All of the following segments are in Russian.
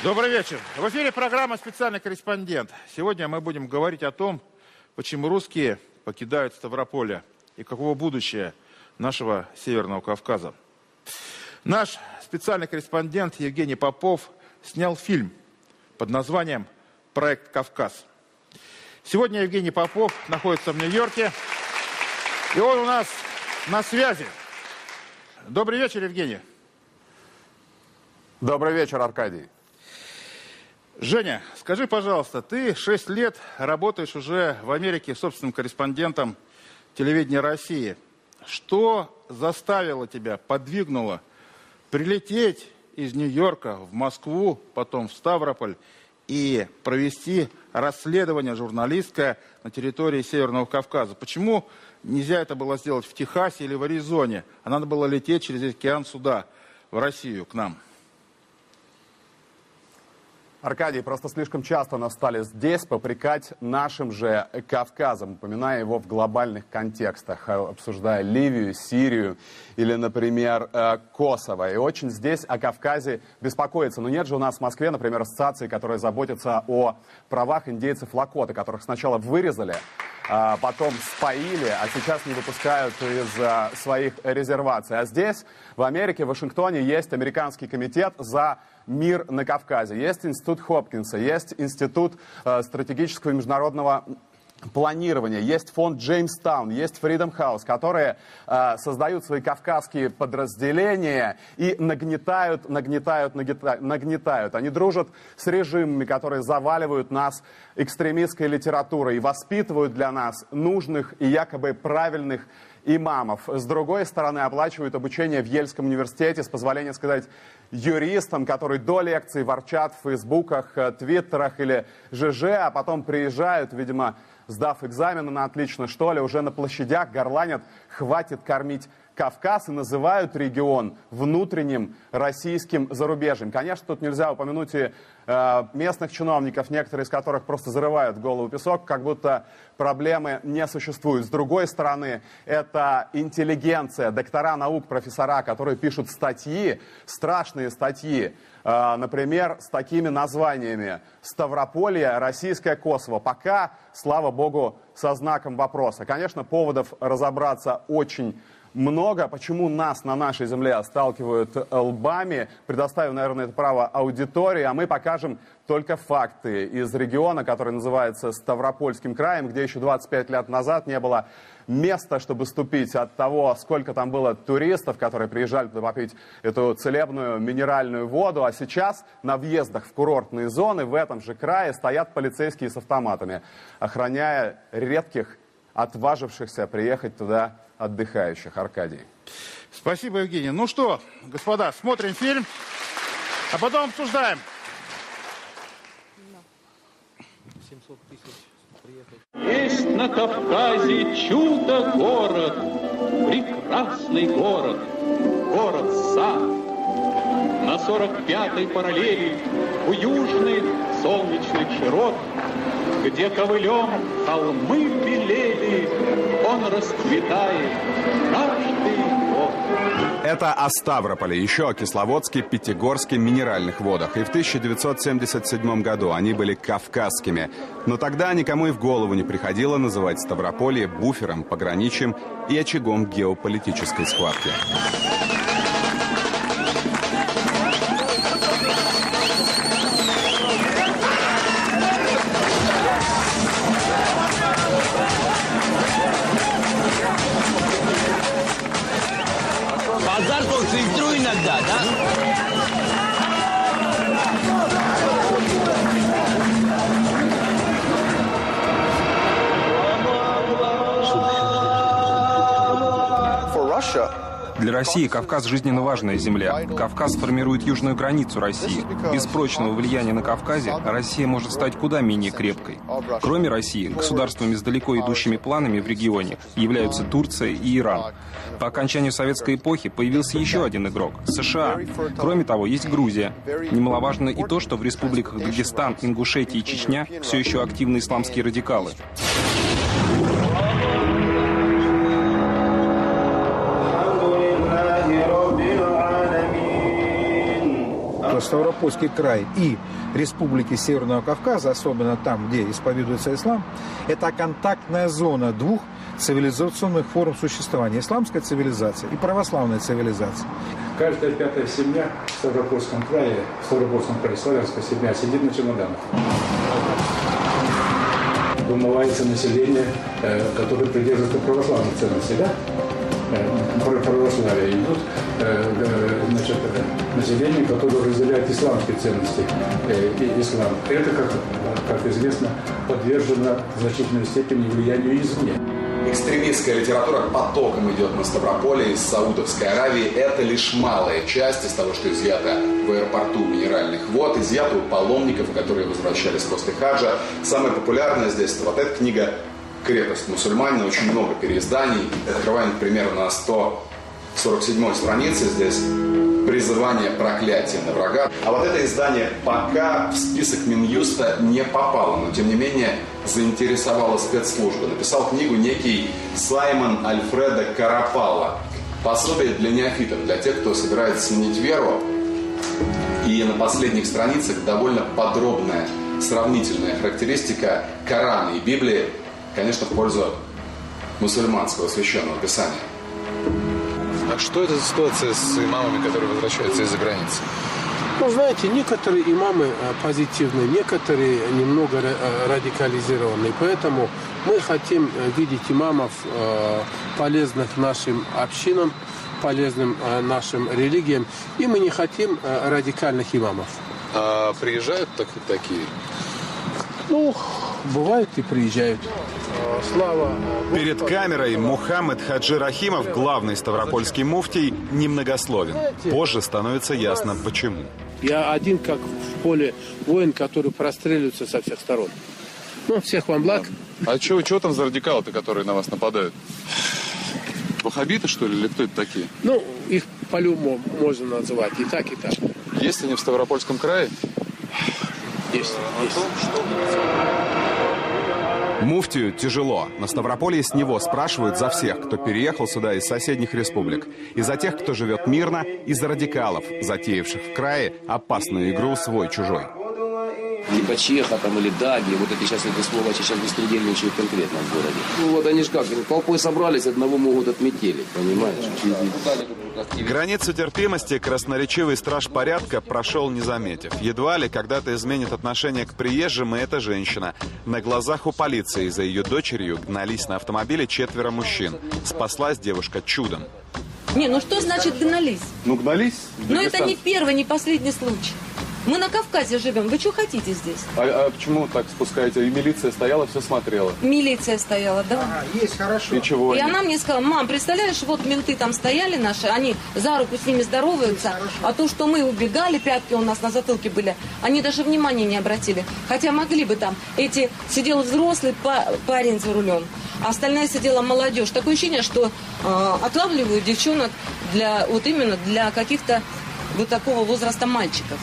Добрый вечер. В эфире программа «Специальный корреспондент». Сегодня мы будем говорить о том, почему русские покидают Ставрополье и каково будущее нашего Северного Кавказа. Наш специальный корреспондент Евгений Попов снял фильм под названием «Проект Кавказ». Сегодня Евгений Попов находится в Нью-Йорке, и он у нас на связи. Добрый вечер, Евгений. Добрый вечер, Аркадий. Женя, скажи, пожалуйста, ты 6 лет работаешь уже в Америке собственным корреспондентом телевидения России. Что заставило тебя, подвигнуло прилететь из Нью-Йорка в Москву, потом в Ставрополь и провести расследование журналистское на территории Северного Кавказа? Почему нельзя это было сделать в Техасе или в Аризоне, а надо было лететь через океан сюда, в Россию, к нам? Аркадий, просто слишком часто нас стали здесь попрекать нашим же Кавказом, упоминая его в глобальных контекстах, обсуждая Ливию, Сирию или, например, Косово. И очень здесь о Кавказе беспокоится. Но нет же у нас в Москве, например, ассоциации, которые заботятся о правах индейцев Лакоты, которых сначала вырезали, потом споили, а сейчас не выпускают из своих резерваций. А здесь, в Америке, в Вашингтоне, есть американский комитет за мир на Кавказе. Есть институт Хопкинса, есть институт стратегического и международного планирования, есть фонд Джеймстаун, есть Freedom House, которые создают свои кавказские подразделения и нагнетают. Они дружат с режимами, которые заваливают нас экстремистской литературой и воспитывают для нас нужных и якобы правильных имамов. С другой стороны, оплачивают обучение в Ельском университете, с позволения сказать, юристам, которые до лекций ворчат в фейсбуках, твиттерах или ЖЖ, а потом приезжают, видимо, сдав экзамены на отлично, что ли, уже на площадях горланят «хватит кормить Кавказ» и называют регион внутренним российским зарубежьем. Конечно, тут нельзя упомянуть и местных чиновников, некоторые из которых просто зарывают голову в песок, как будто проблемы не существуют. С другой стороны, это интеллигенция, доктора наук, профессора, которые пишут статьи, страшные статьи, например, с такими названиями: «Ставрополье, российское Косово». Пока, слава богу, со знаком вопроса. Конечно, поводов разобраться очень много. Почему нас на нашей земле сталкивают лбами? Предоставим, наверное, это право аудитории, а мы покажем только факты из региона, который называется Ставропольским краем, где еще 25 лет назад не было места, чтобы ступить, от того, сколько там было туристов, которые приезжали туда попить эту целебную минеральную воду, а сейчас на въездах в курортные зоны в этом же крае стоят полицейские с автоматами, охраняя редких, отважившихся приехать туда отдыхающих. Аркадий. Спасибо, Евгений. Ну что, господа, смотрим фильм, а потом обсуждаем. 700 тысяч приехать. Есть на Кавказе чудо-город, прекрасный город, город-сад. На 45-й параллели у южных солнечных широт, где ковылем холмы белели, он расцветает каждый год. Это о Ставрополе, еще о Кисловодске, Пятигорске, минеральных водах. И в 1977 году они были кавказскими. Но тогда никому и в голову не приходило называть Ставрополье буфером, пограничьем и очагом геополитической схватки. Базар фильтруй иногда, да? Для России Кавказ – жизненно важная земля. Кавказ формирует южную границу России. Без прочного влияния на Кавказе Россия может стать куда менее крепкой. Кроме России, государствами с далеко идущими планами в регионе являются Турция и Иран. По окончанию советской эпохи появился еще один игрок – США. Кроме того, есть Грузия. Немаловажно и то, что в республиках Дагестан, Ингушетия и Чечня все еще активны исламские радикалы. Ставропольский край и республики Северного Кавказа, особенно там, где исповедуется ислам, это контактная зона двух цивилизационных форм существования. Исламская цивилизация и православная цивилизация. Каждая пятая семья в Ставропольском крае, славянская семья, сидит на чемоданах. Вымывается население, которое придерживается православных ценностей, да? Православие идут, значит, население, которое разделяет исламские ценности и ислам. Это, как известно, подвержено в значительной степени влиянию извне. Экстремистская литература потоком идет на Ставрополье из Саудовской Аравии. Это лишь малая часть из того, что изъято в аэропорту минеральных вод, изъято у паломников, которые возвращались после хаджа. Самая популярная здесь вот эта книга «Крепость мусульманина», очень много переизданий. Открываем, например, на 147-й странице здесь призывание проклятия на врага. А вот это издание пока в список Минюста не попало, но тем не менее заинтересовало спецслужбы. Написал книгу некий Саймон Альфредо Карапалла. Пособие для неофитов, для тех, кто собирается сменить веру. И на последних страницах довольно подробная сравнительная характеристика Корана и Библии, конечно, в пользу мусульманского священного писания. А что это за ситуация с имамами, которые возвращаются из-за границы? Ну, знаете, некоторые имамы позитивные, некоторые немного радикализированные. Поэтому мы хотим видеть имамов полезных нашим общинам, полезным нашим религиям. И мы не хотим радикальных имамов. А приезжают такие? Ну, бывают и приезжают. Слава. Перед камерой Мухаммед Хаджи Рахимов, главный ставропольский муфтий, немногословен. Позже становится ясно, почему. Я один, как в поле, воин, который простреливается со всех сторон. Ну, всех вам благ. А что там за радикалы-то, которые на вас нападают? Ваххабиты, что ли, или кто это такие? Ну, их по-любому можно называть и так, и так. Есть они в Ставропольском крае? Есть. Муфтию тяжело. На Ставрополье с него спрашивают за всех, кто переехал сюда из соседних республик. И за тех, кто живет мирно, и за радикалов, затеявших в крае опасную игру свой-чужой. Типа Чеха там или Даги, вот эти сейчас эти сволочи сейчас беспредельничают конкретно в городе. Ну вот они же как, толпой собрались, одного могут отметили, понимаешь? Границу терпимости красноречивый страж порядка прошел не заметив. Едва ли когда-то изменит отношение к приезжим и эта женщина. На глазах у полиции за ее дочерью гнались на автомобиле 4 мужчин. Спаслась девушка чудом. Не, ну что значит гнались? Ну гнались? Но это не первый, не последний случай. Мы на Кавказе живем. Вы что хотите здесь? А почему так спускаете? И милиция стояла, все смотрела. Милиция стояла, да. Есть, хорошо. И чего? И она мне сказала: мам, представляешь, вот менты там стояли наши, они за руку с ними здороваются, а то, что мы убегали, пятки у нас на затылке были, они даже внимания не обратили. Хотя могли бы там. Сидел взрослый парень за рулем, а остальная сидела молодежь. Такое ощущение, что отлавливают девчонок именно для каких-то вот такого возраста мальчиков.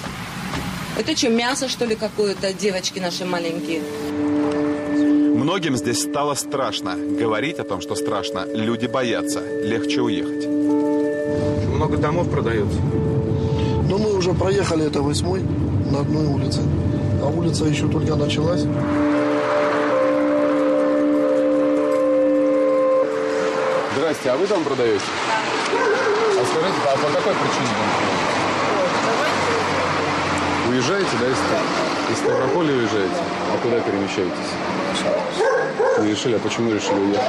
Это что, мясо, что ли, какое-то, девочки наши маленькие? Многим здесь стало страшно. Говорить о том, что страшно, люди боятся. Легче уехать. Много домов продается. Но мы уже проехали это 8-й на одной улице. А улица еще только началась. Здрасте, а вы дом продаете? А скажите, а по какой причине дом продаете? Уезжаете, да, из Ставрополя уезжаете? А куда перемещаетесь? Вы решили, а почему решили уехать?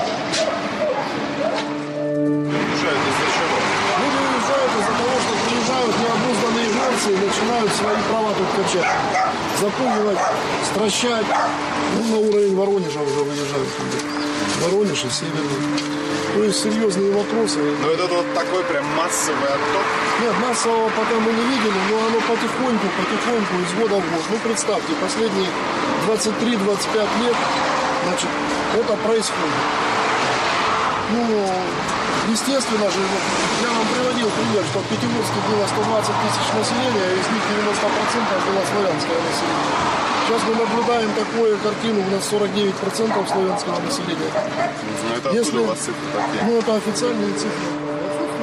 Уезжают из-за чего? Люди уезжают из-за того, что приезжают необузданные горцы и начинают свои права тут качать. Запугивать, стращать. На уровень Воронежа уже выезжают. Воронеж и Северный. То есть серьезные вопросы. Но это вот такой прям массовый отток? Нет, массового пока мы не видели, но оно потихоньку, из года в год. Ну, представьте, последние 23-25 лет, значит, это происходит. Ну, естественно же, я вам приводил пример, что в Пятигорске было 120 тысяч населения, из них 90% было славянское население. Сейчас мы наблюдаем такую картину, у нас 49% славянского населения. Ну, это откуда у вас цифры такие? Ну, это официальные цифры.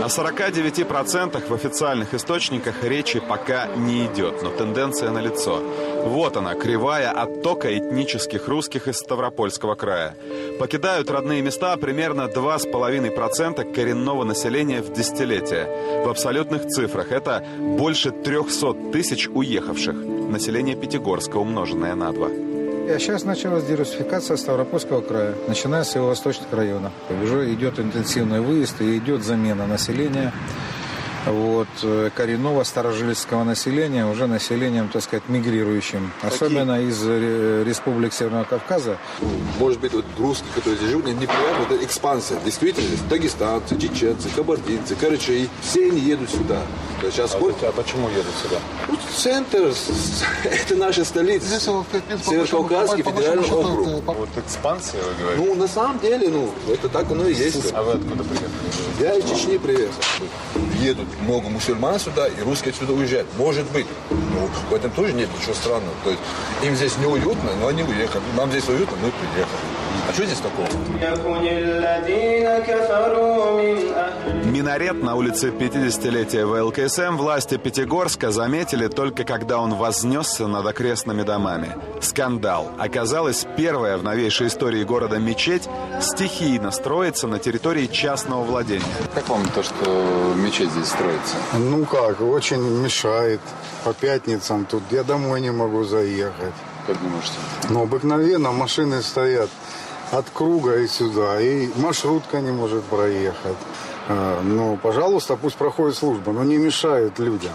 О 49% в официальных источниках речи пока не идет, но тенденция налицо. Вот она, кривая оттока этнических русских из Ставропольского края. Покидают родные места примерно 2,5% коренного населения в десятилетие. В абсолютных цифрах это больше 300 тысяч уехавших. Население Пятигорска, умноженное на 2. А сейчас началась диверсификация Ставропольского края, начиная с его восточных районов. Уже идет интенсивный выезд и идет замена населения. Вот, коренного старожильского населения уже населением, так сказать, мигрирующим. Особенно из республик Северного Кавказа. Может быть, вот русские, которые здесь живут, неприятно, это экспансия. Действительно, дагестанцы, чеченцы, кабардинцы, карачаи, все они едут сюда. Сейчас а почему едут сюда? Ну, центр, это наша столица. Северокавказский федеральный округ. Вот экспансия, вы говорите? Ну, на самом деле, это так оно и есть. А вы откуда приехали? Я из Чечни приехал. Едут много мусульман сюда, и русские отсюда уезжают. Может быть. Ну, в этом тоже нет ничего странного. То есть им здесь неуютно, но они уехали. Нам здесь уютно, мы приехали. А что здесь такого? Минарет на улице 50-летия ВЛКСМ власти Пятигорска заметили только когда он вознесся над окрестными домами. Скандал. Оказалось, первая в новейшей истории города мечеть стихийно строится на территории частного владения. Как вам то, что мечеть здесь строится? Ну как, очень мешает. По пятницам тут я домой не могу заехать. Как не можете? Ну, обыкновенно машины стоят от круга и сюда, и маршрутка не может проехать. Ну, пожалуйста, пусть проходит служба, но не мешает людям.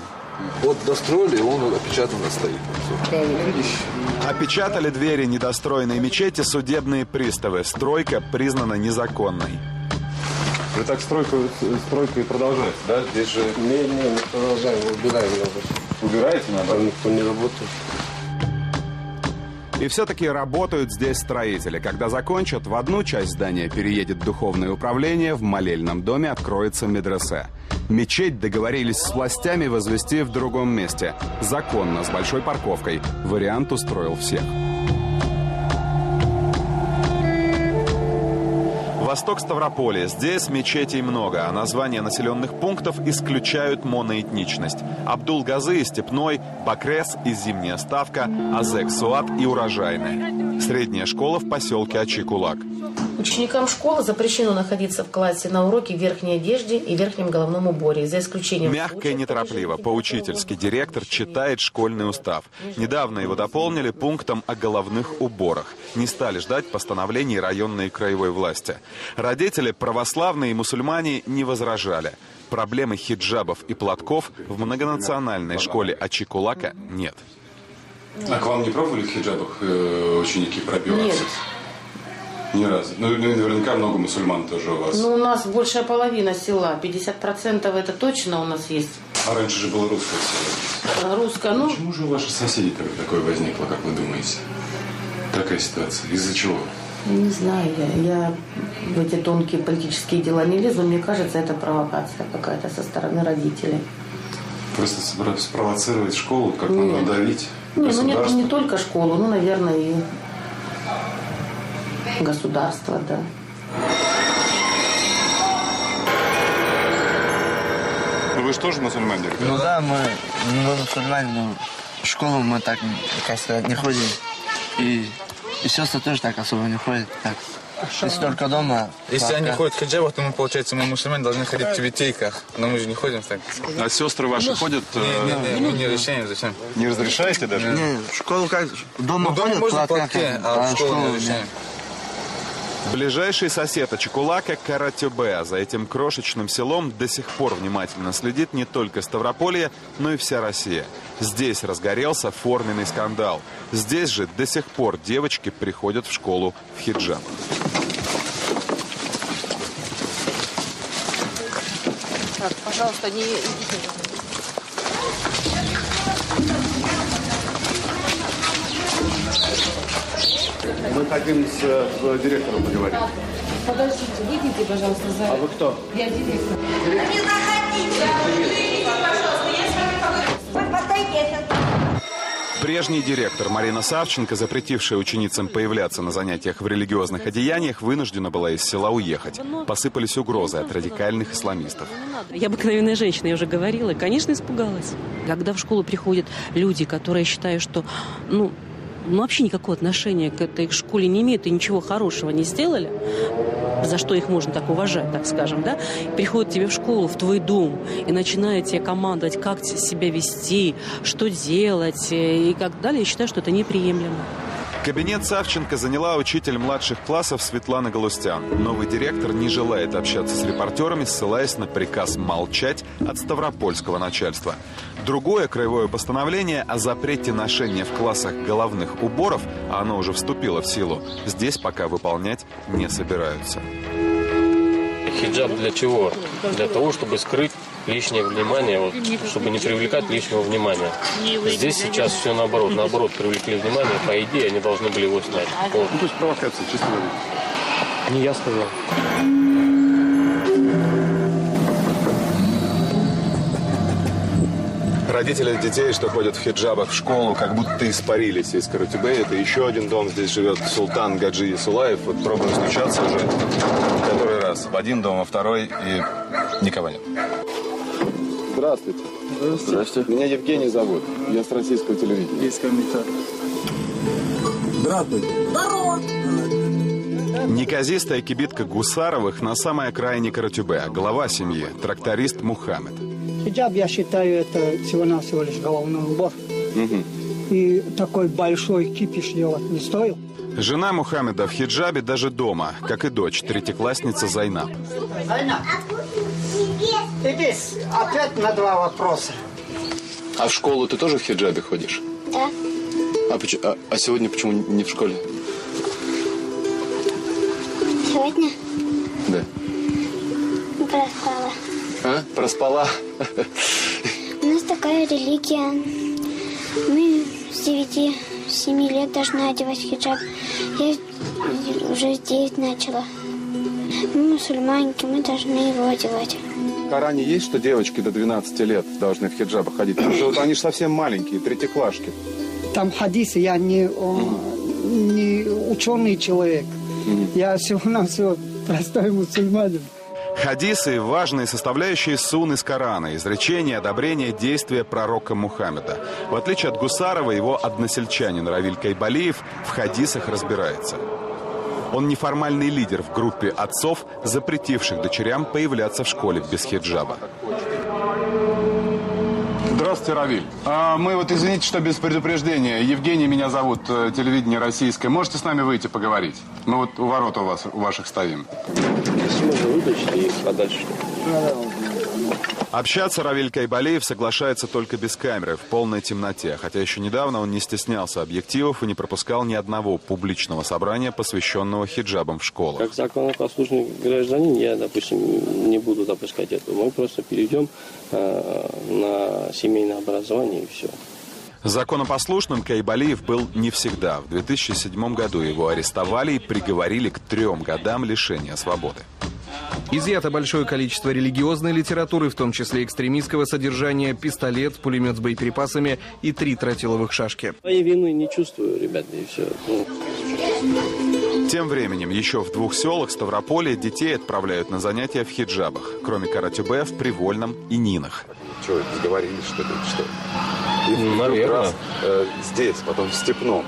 Вот достроили, он опечатанно стоит. Опечатали двери недостроенной мечети судебные приставы. Стройка признана незаконной. Вы так стройка и продолжаете, да? Здесь же... Не продолжаем, убираем. Убираете, надо? Никто не работает. И все-таки работают здесь строители. Когда закончат, в одну часть здания переедет духовное управление, в молельном доме откроется медресе. Мечеть договорились с властями возвести в другом месте. Законно, с большой парковкой. Вариант устроил всех. Восток Ставрополя. Здесь мечетей много, а названия населенных пунктов исключают моноэтничность. Абдул-Газы и Степной, Бакрес и Зимняя Ставка, Азек-Суат и Урожайная. Средняя школа в поселке Ачи-Кулак. Ученикам школы запрещено находиться в классе на уроке в верхней одежде и верхнем головном уборе, за исключением... Мягко и неторопливо, по-учительски директор читает школьный устав. Недавно его дополнили пунктом о головных уборах. Не стали ждать постановлений районной и краевой власти. Родители, православные и мусульмане, не возражали. Проблемы хиджабов и платков в многонациональной школе Ачи-Кулака нет. А к вам не пробовали в хиджабах ученики пробиваться? Нет. Ни разу. Ну, наверняка много мусульман тоже у вас. Ну, у нас большая половина села. 50% это точно у нас есть. А раньше же было русское село. Русское, ну... Почему же у ваших соседей такое возникло, как вы думаете? Такая ситуация. Из-за чего? Не знаю, я в эти тонкие политические дела не лезу. Мне кажется, это провокация какая-то со стороны родителей. Просто спровоцировать школу, как надавить? Не, ну не только школу, ну, наверное, и государство, да. Вы же тоже мусульмане? Ну да, мы мусульмане, но в школу мы так, как сказать, не ходим. И сестры тоже так особо не ходят. Так. Если только дома. Если они ходят в хиджабах, то мы, получается, мы мусульмане должны ходить в тюбетейках. Но мы же не ходим так. А сестры ваши ходят? Не разрешаем, зачем? Не разрешаете даже? Не, в школу как? Дома ходят в платке, а в школу не разрешаем. Ближайший сосед Ачи-Кулака – Каратюбе. За этим крошечным селом до сих пор внимательно следит не только Ставрополье, но и вся Россия. Здесь разгорелся форменный скандал. Здесь же до сих пор девочки приходят в школу в хиджаб. Так, пожалуйста, не идите. Мы хотим с директором поговорить. Подождите, выйдите, пожалуйста, за... А вы кто? Я директор. Не заходите! Выйдите, пожалуйста, я с вами поговорю. Прежний директор Марина Савченко, запретившая ученицам появляться на занятиях в религиозных одеяниях, вынуждена была из села уехать. Посыпались угрозы от радикальных исламистов. Я обыкновенная женщина, я уже говорила, конечно, испугалась. Когда в школу приходят люди, которые считают, что вообще никакого отношения к этой школе не имеют и ничего хорошего не сделали, за что их можно так уважать, так скажем, да, приходят тебе в школу, в твой дом и начинают тебе командовать, как себя вести, что делать и так далее, я считаю, что это неприемлемо. Кабинет Савченко заняла учитель младших классов Светлана Галустян. Новый директор не желает общаться с репортерами, ссылаясь на приказ молчать от ставропольского начальства. Другое краевое постановление о запрете ношения в классах головных уборов, а оно уже вступило в силу, здесь пока выполнять не собираются. Хиджаб для чего? Для того, чтобы скрыть лишнее внимание, чтобы не привлекать лишнего внимания. Здесь сейчас все наоборот. Наоборот, привлекли внимание, по идее, они должны были его снять. Вот. То есть провокация, чисто говоря. Не я сказал. Родители детей, что ходят в хиджабах в школу, как будто испарились из Каратюбе. Это еще один дом. Здесь живет Султан Гаджи Исулаев. Вот пробую стучаться уже который раз. В один дом, во второй, и никого нет. Здравствуйте. Здравствуйте. Меня Евгений зовут. Я с российского телевидения. Есть комментарий. Здравствуйте. Здорово. Неказистая кибитка Гусаровых на самой окраине Каратюбе. Глава семьи, тракторист Мухаммед. Хиджаб, я считаю, это всего-навсего лишь головной убор. И такой большой кипиш делать не стоил. Жена Мухаммеда в хиджабе даже дома, как и дочь, третьеклассница Зайнаб. Зайнаб, иди, ответ на два вопроса. А в школу ты тоже в хиджабе ходишь? Да. А сегодня почему не в школе? Сегодня? Да. Проспала. А? Проспала? У нас такая религия. Мы с 9-7 лет должны одевать хиджаб. Я уже с 9 начала. Мы мусульманки, мы должны его одевать. В Коране есть, что девочки до 12 лет должны в хиджабах ходить? Потому что вот они же совсем маленькие, третьеклашки. Там хадисы, я не ученый человек. Я всего-навсего простой мусульманин. Хадисы – важные составляющие сунн из Корана, изречения, одобрения действия пророка Мухаммеда. В отличие от Гусарова, его односельчанин Равиль Кайбалиев в хадисах разбирается. Он неформальный лидер в группе отцов, запретивших дочерям появляться в школе без хиджаба. Здравствуйте, Равиль. Мы вот, извините, что без предупреждения. Евгений меня зовут, телевидение российское. Можете с нами выйти поговорить? Мы вот у ворот у ваших стоим. Если можно вытащить и подальше. Общаться Равиль Кайбалиев соглашается только без камеры, в полной темноте. Хотя еще недавно он не стеснялся объективов и не пропускал ни одного публичного собрания, посвященного хиджабам в школах. Как законопослушный гражданин, я, допустим, не буду допускать этого. Мы просто перейдем на семейное образование и все. Законопослушным Кайбалиев был не всегда. В 2007 году его арестовали и приговорили к 3 годам лишения свободы. Изъято большое количество религиозной литературы, в том числе экстремистского содержания, пистолет, пулемет с боеприпасами и 3 тротиловых шашки. Своей вины не чувствую, ребята, и все. Тем временем еще в 2 селах Ставрополя детей отправляют на занятия в хиджабах. Кроме Каратюбе, в Привольном и Нинах. Что, сговорились, что ли? Что? Наверное. Раз, здесь, потом в Степном.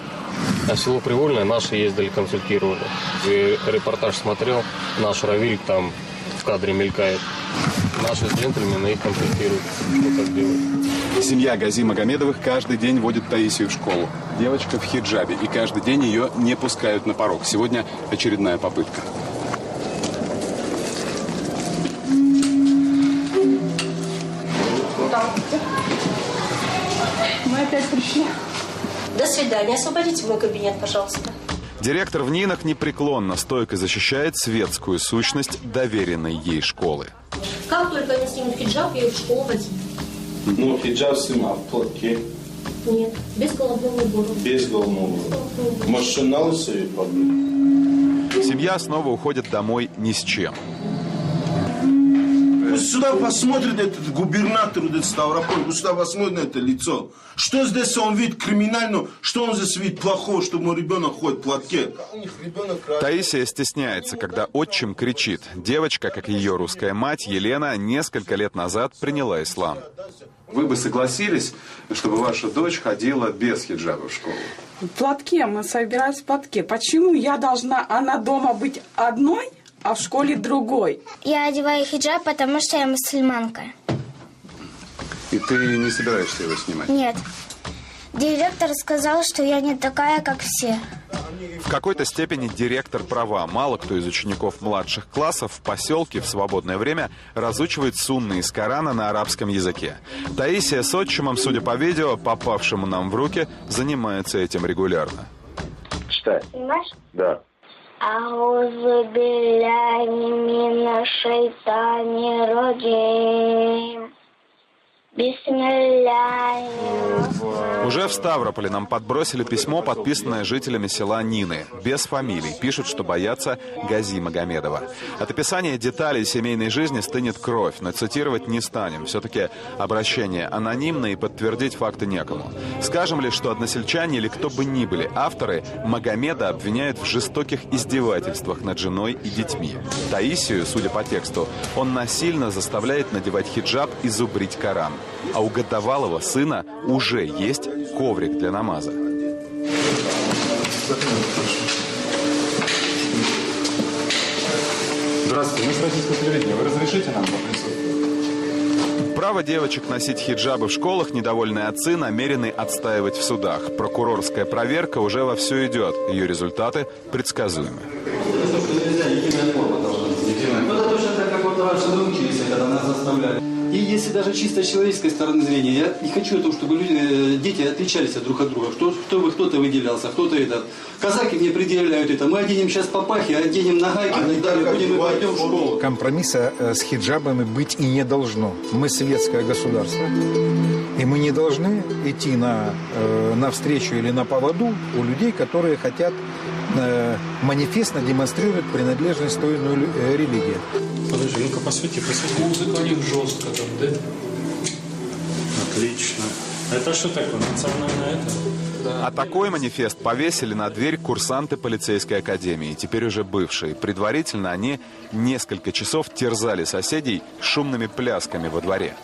А село Привольное наши ездили, консультировали. И репортаж смотрел, наш Равиль там в кадре мелькает. Наши джентльмены их консультируют, что так делать. Семья Гази Магомедовых каждый день водит Таисию в школу. Девочка в хиджабе, и каждый день ее не пускают на порог. Сегодня очередная попытка. Мы опять пришли. До свидания. Освободите мой кабинет, пожалуйста. Директор в Нинах непреклонно, стойко защищает светскую сущность доверенной ей школы. Как только они снимут хиджаб, я их в школу возьму. Ну, хиджаб снимал, в платке. Нет, без головного убора. Без головного убора. Может, на лысо ее побить? Семья снова уходит домой ни с чем. пусть сюда посмотрит этот губернатор этот Ставрополь, пусть сюда посмотрит на это лицо. Что здесь он видит криминально, что он здесь видит плохого, что мой ребенок ходит в платке. Таисия стесняется, когда отчим кричит. Девочка, как и ее русская мать, Елена, несколько лет назад приняла ислам. Вы бы согласились, чтобы ваша дочь ходила без хиджаба в школу? В платке, мы собирались в платке. Почему я должна, она дома быть одной, а в школе другой? Я одеваю хиджаб, потому что я мусульманка. И ты не собираешься его снимать? Нет. Директор сказал, что я не такая, как все. В какой-то степени директор права. Мало кто из учеников младших классов в поселке в свободное время разучивает сунны из Корана на арабском языке. Таисия с отчимом, судя по видео, попавшему нам в руки, занимается этим регулярно. Читай. Понимаешь? Да. Аузу билляхи минаш шайтанир раджим. Уже в Ставрополе нам подбросили письмо, подписанное жителями села Нины. Без фамилий. Пишут, что боятся Гази Магомедова. От описания деталей семейной жизни стынет кровь, но цитировать не станем. Все-таки обращение анонимное и подтвердить факты некому. Скажем лишь, что односельчане или кто бы ни были авторы, Магомеда обвиняют в жестоких издевательствах над женой и детьми. Таисию, судя по тексту, он насильно заставляет надевать хиджаб и зубрить Коран. А у годовалого сына уже есть коврик для намаза. Здравствуйте, мы с российского телевидения. Вы разрешите нам поприсутствовать? Право девочек носить хиджабы в школах недовольные отцы намерены отстаивать в судах. Прокурорская проверка уже вовсю идет. Ее результаты предсказуемы. Единая форма должна быть. Ну, это точно так, как вот раньше мы учились, когда нас заставляли. И если даже чисто с человеческой стороны зрения, я не хочу этого, чтобы люди, дети отличались друг от друга. Кто-то выделялся, кто-то этот. Казаки мне предъявляют это. Мы оденем сейчас папахи, оденем нагайки, будем и пойдем в школу. Компромисса с хиджабами быть и не должно. Мы светское государство. И мы не должны идти на встречу или на поводу у людей, которые хотят манифестно демонстрировать принадлежность той или иной религии. Подожди, ну-ка посвети. Музыка у них жестко там, да? Отлично. Это что такое? Национальное это? А такой манифест повесили на дверь курсанты полицейской академии, теперь уже бывшие. Предварительно они несколько часов терзали соседей шумными плясками во дворе.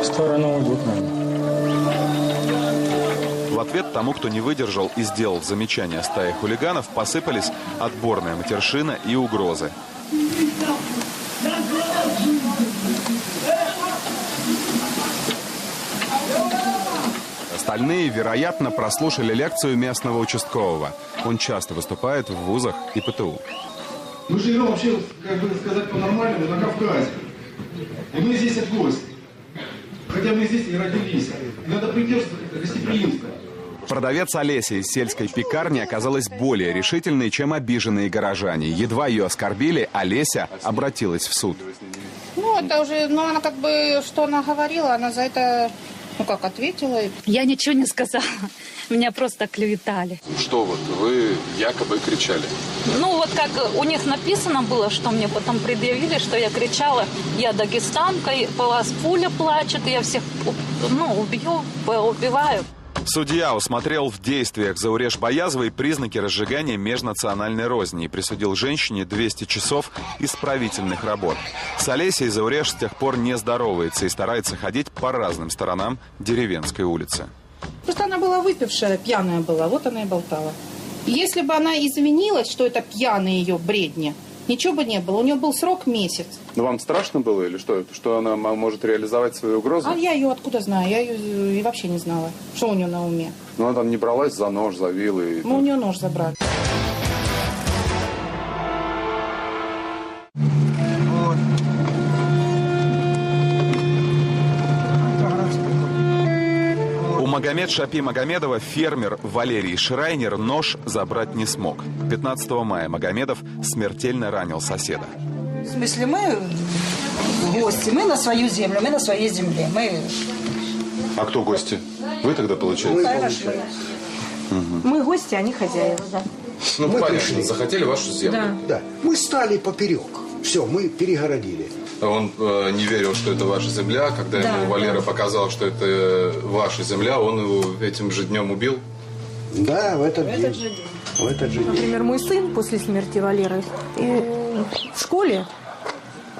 Скоро Новый год, наверное. В ответ тому, кто не выдержал и сделал замечание стае хулиганов, посыпались отборная матершина и угрозы. Остальные, вероятно, прослушали лекцию местного участкового. Он часто выступает в вузах и ПТУ. Мы живем вообще, как бы сказать по-нормальному, на Кавказе. И мы здесь от гости. Хотя мы здесь и родились. И надо придерживаться гостеприимства. Продавец Олеся из сельской пекарни оказалась более решительной, чем обиженные горожане. Едва ее оскорбили, Олеся обратилась в суд. Ну, это уже, она как бы, что она говорила, она за это, ответила. Я ничего не сказала. Меня просто клеветали. Что вы якобы кричали? Вот как у них написано было, что мне потом предъявили, что я кричала, я дагестанка, по вас пуля плачет, я всех, убиваю. Судья усмотрел в действиях Зауреш Баязовой признаки разжигания межнациональной розни и присудил женщине 200 часов исправительных работ. С Олесей Зауреш с тех пор не здоровается и старается ходить по разным сторонам деревенской улицы. Просто она была выпившая, пьяная была, вот она и болтала. Если бы она извинилась, что это пьяные ее бредни, ничего бы не было. У нее был срок месяц. Но вам страшно было или что? Что она может реализовать свою угрозу? А я ее откуда знаю? Я ее и вообще не знала, что у нее на уме. Она там не бралась за нож, за вилы? Мы у нее нож забрали. Магомед Шапи Магомедова фермер Валерий Шрайнер нож забрать не смог. 15 мая Магомедов смертельно ранил соседа. В смысле, мы гости, мы на свою землю, мы на своей земле. А кто гости? Вы тогда получаете? Мы гости, они хозяева, да. Ну, мы понятно, пришли. захотели вашу землю. Да. Мы стали поперек. Все, мы перегородили. Он не верил, что это ваша земля. Когда ему Валера показал, что это ваша земля, он его этим же днем убил? Да, в этот день. В этот же день. Например, мой сын после смерти Валеры в школе,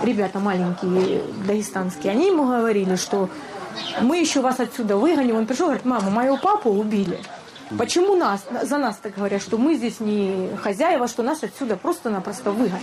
ребята маленькие, дагестанские, они ему говорили, что мы еще вас отсюда выгоним. Он пришел и говорит: мама, моего папу убили. Почему за нас так говорят, что мы здесь не хозяева, что нас отсюда просто-напросто выгонят?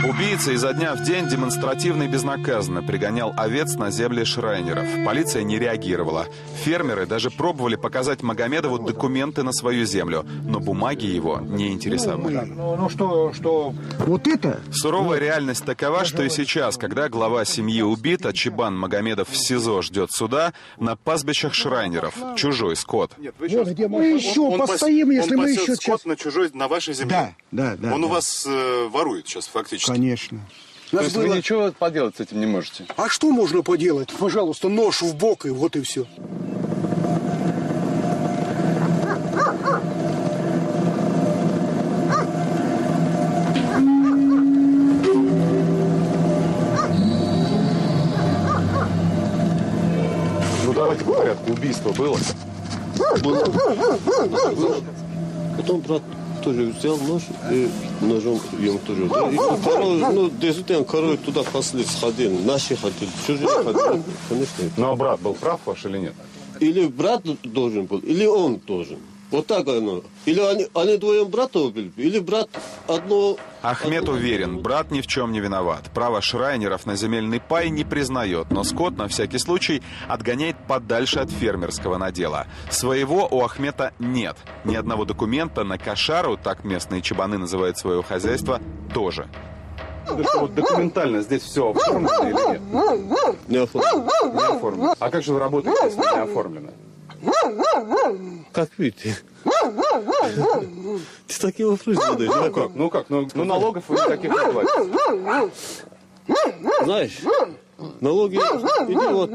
Убийца изо дня в день демонстративно и безнаказанно пригонял овец на земли Шрайнеров. Полиция не реагировала. Фермеры даже пробовали показать Магомедову документы на свою землю, но бумаги его не интересовали. Что? Вот это? Суровая реальность такова, что и сейчас, когда глава семьи убит, а Чебан Магомедов в СИЗО ждет суда, на пастбищах Шрайнеров чужой скот. Вот где мы еще постоим, если мы еще скот на вашей земле. Да. Он у вас ворует сейчас фактически. Конечно. То есть вы ничего поделать с этим не можете? А что можно поделать? Пожалуйста, нож в бок, и вот и все. Ну давайте по порядку. Убийство было? Потом брат тоже взял нож и ножом ему тоже. Да? И король, действительно, король туда пошли, сходили. Наши хотели, чужие хотели. Конечно. Ну а брат был прав ваш или нет? Или брат должен был, или он должен. Вот так оно. Или они вдвоем брата убили, или брат одно... Ахмед уверен, брат ни в чем не виноват. Право Шрайнеров на земельный пай не признает, но скот на всякий случай отгоняет подальше от фермерского надела. Своего у Ахмета нет. Ни одного документа на кошару, так местные чебаны называют свое хозяйство, тоже. Вот документально здесь все оформлено или нет? Не оформлено. Не оформлено. А как же вы работаете, если не оформлено? Как видите? Ты такие вопросы задаешь. Ну как? Ну налогов вы никаких не платите. Знаешь, налоги идут вот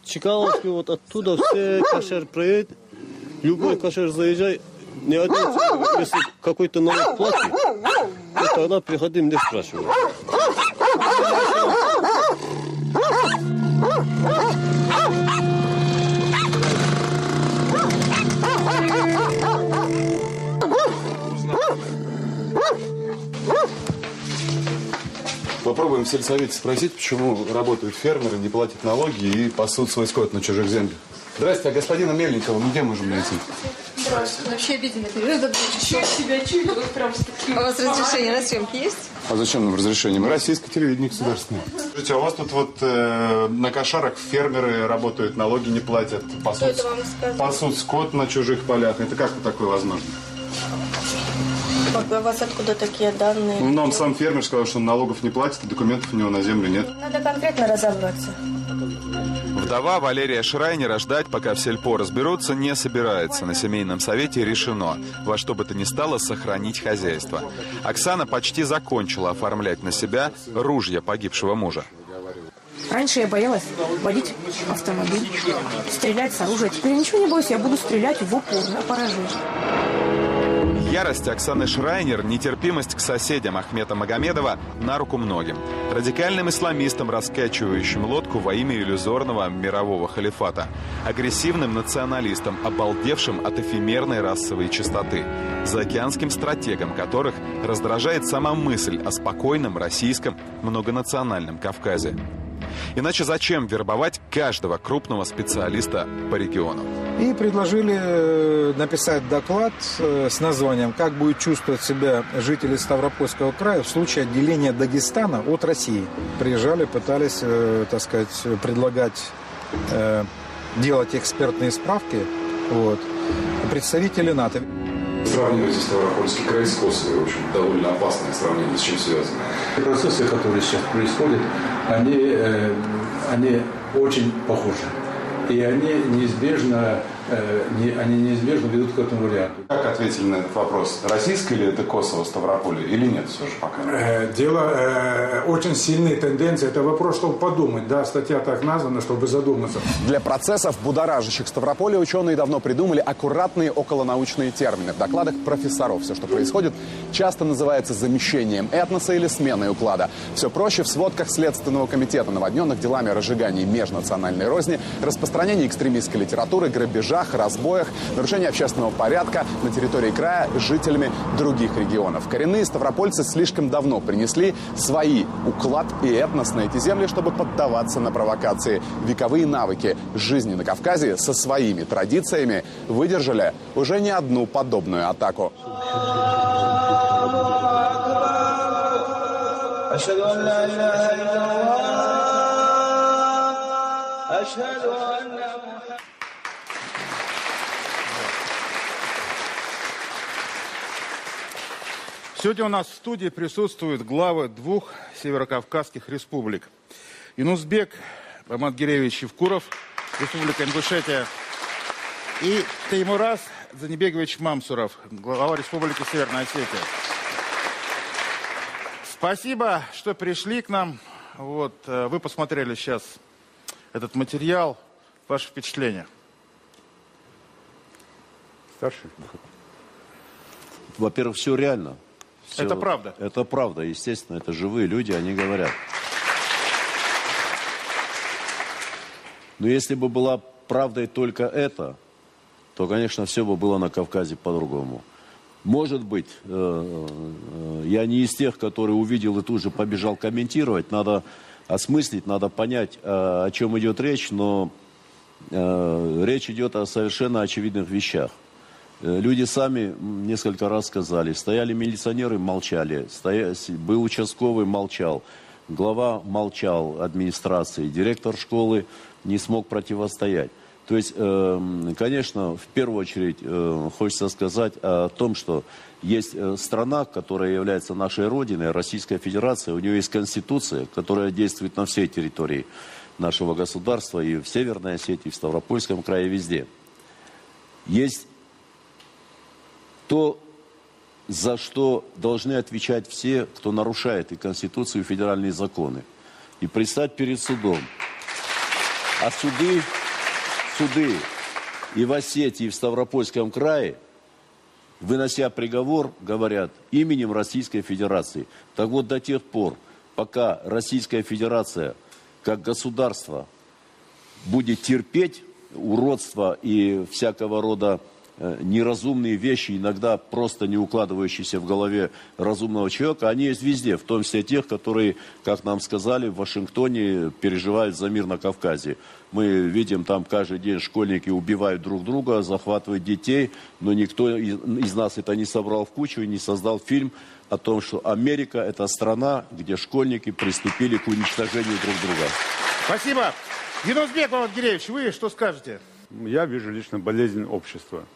Чекаловский, вот оттуда все кошер проедет, любой кошер заезжай, не один, если какой-то налог платит, то тогда приходи, мне спрашивай. Попробуем в сельсовете спросить, почему работают фермеры, не платят налоги и пасут свой скот на чужих землях. Здрасте, а господина Мельникова мы где можем найти? Здравствуйте. Вообще обидно. Чего себя чули? Вот прям такие. А у вас разрешение на съемки есть? А зачем нам разрешение? Мы российское телевидение государственное. Слушайте, а у вас тут вот на кошарах фермеры работают, налоги не платят, пасут скот на чужих полях. Это как такое возможно? У вас откуда такие данные? Ну, нам сам фермер сказал, что он налогов не платит, и документов у него на землю нет. Надо конкретно разобраться. Вдова Валерия Шрайнера ждать, пока в сельпо разберутся, не собирается. На семейном совете решено, во что бы то ни стало, сохранить хозяйство. Оксана почти закончила оформлять на себя ружья погибшего мужа. Раньше я боялась водить автомобиль, стрелять с оружия. Теперь ничего не боюсь, я буду стрелять в упор, на поражение. Ярость Оксаны Шрайнер, нетерпимость к соседям Ахмета Магомедова на руку многим. Радикальным исламистам, раскачивающим лодку во имя иллюзорного мирового халифата. Агрессивным националистам, обалдевшим от эфемерной расовой чистоты. Заокеанским стратегам, которых раздражает сама мысль о спокойном российском многонациональном Кавказе. Иначе зачем вербовать каждого крупного специалиста по региону? И предложили написать доклад с названием «Как будет чувствовать себя жители Ставропольского края в случае отделения Дагестана от России». Приезжали, пытались, так сказать, предлагать делать экспертные справки. Вот. Представители НАТО. Сравнивайте Ставропольский край с Косово. В общем, довольно опасное сравнение. С чем связано? Процессы, которые сейчас происходят, они очень похожи. И они неизбежно они неизбежно ведут к этому варианту. Как ответили на этот вопрос? Российское ли это Косово, Ставрополе или нет все же пока? Дело очень сильные тенденции. Это вопрос, чтобы подумать. Да, статья так названа, чтобы задуматься. Для процессов, будоражащих Ставрополье, ученые давно придумали аккуратные околонаучные термины. В докладах профессоров все, что происходит, часто называется замещением этноса или сменой уклада. Все проще в сводках Следственного комитета, наводненных делами о разжигании межнациональной розни, распространении экстремистской литературы, грабежах, разбоях, нарушении общественного порядка на территории края жителями других регионов. Коренные ставропольцы слишком давно принесли свои уклад и этнос на эти земли, чтобы поддаваться на провокации. Вековые навыки жизни на Кавказе со своими традициями выдержали уже не одну подобную атаку. Сегодня у нас в студии присутствуют главы двух северокавказских республик. Юнусбек Маматгиревич Евкуров, Республика Ингушетия, и Теймураз Занибегович Мамсуров, глава Республики Северная Осетия. Спасибо, что пришли к нам. Вот, вы посмотрели сейчас этот материал. Ваши впечатления? Старший. Во-первых, все реально. Все, это правда? Это правда, естественно, это живые люди, они говорят. Но если бы была правдой только это, то, конечно, все бы было на Кавказе по-другому. Может быть, я не из тех, который увидел и тут же побежал комментировать. Надо осмыслить, надо понять, о чем идет речь, но речь идет о совершенно очевидных вещах. Люди сами несколько раз сказали, стояли милиционеры, молчали, был участковый, молчал, глава молчал администрации, директор школы не смог противостоять. То есть, конечно, в первую очередь хочется сказать о том, что есть страна, которая является нашей родиной, Российская Федерация, у нее есть Конституция, которая действует на всей территории нашего государства, и в Северной Осетии, и в Ставропольском крае, везде. Есть то, за что должны отвечать все, кто нарушает и Конституцию, и федеральные законы. И предстать перед судом. А суды и в Осетии, и в Ставропольском крае, вынося приговор, говорят именем Российской Федерации. Так вот, до тех пор, пока Российская Федерация как государство будет терпеть уродство и всякого рода неразумные вещи, иногда просто не укладывающиеся в голове разумного человека, они есть везде, в том числе тех, которые, как нам сказали, в Вашингтоне переживают за мир на Кавказе. Мы видим, там каждый день школьники убивают друг друга, захватывают детей, но никто из нас это не собрал в кучу и не создал фильм о том, что Америка – это страна, где школьники приступили к уничтожению друг друга. Спасибо. Юнусбек Маматгиревич, вы что скажете? Я вижу лично болезнь общества.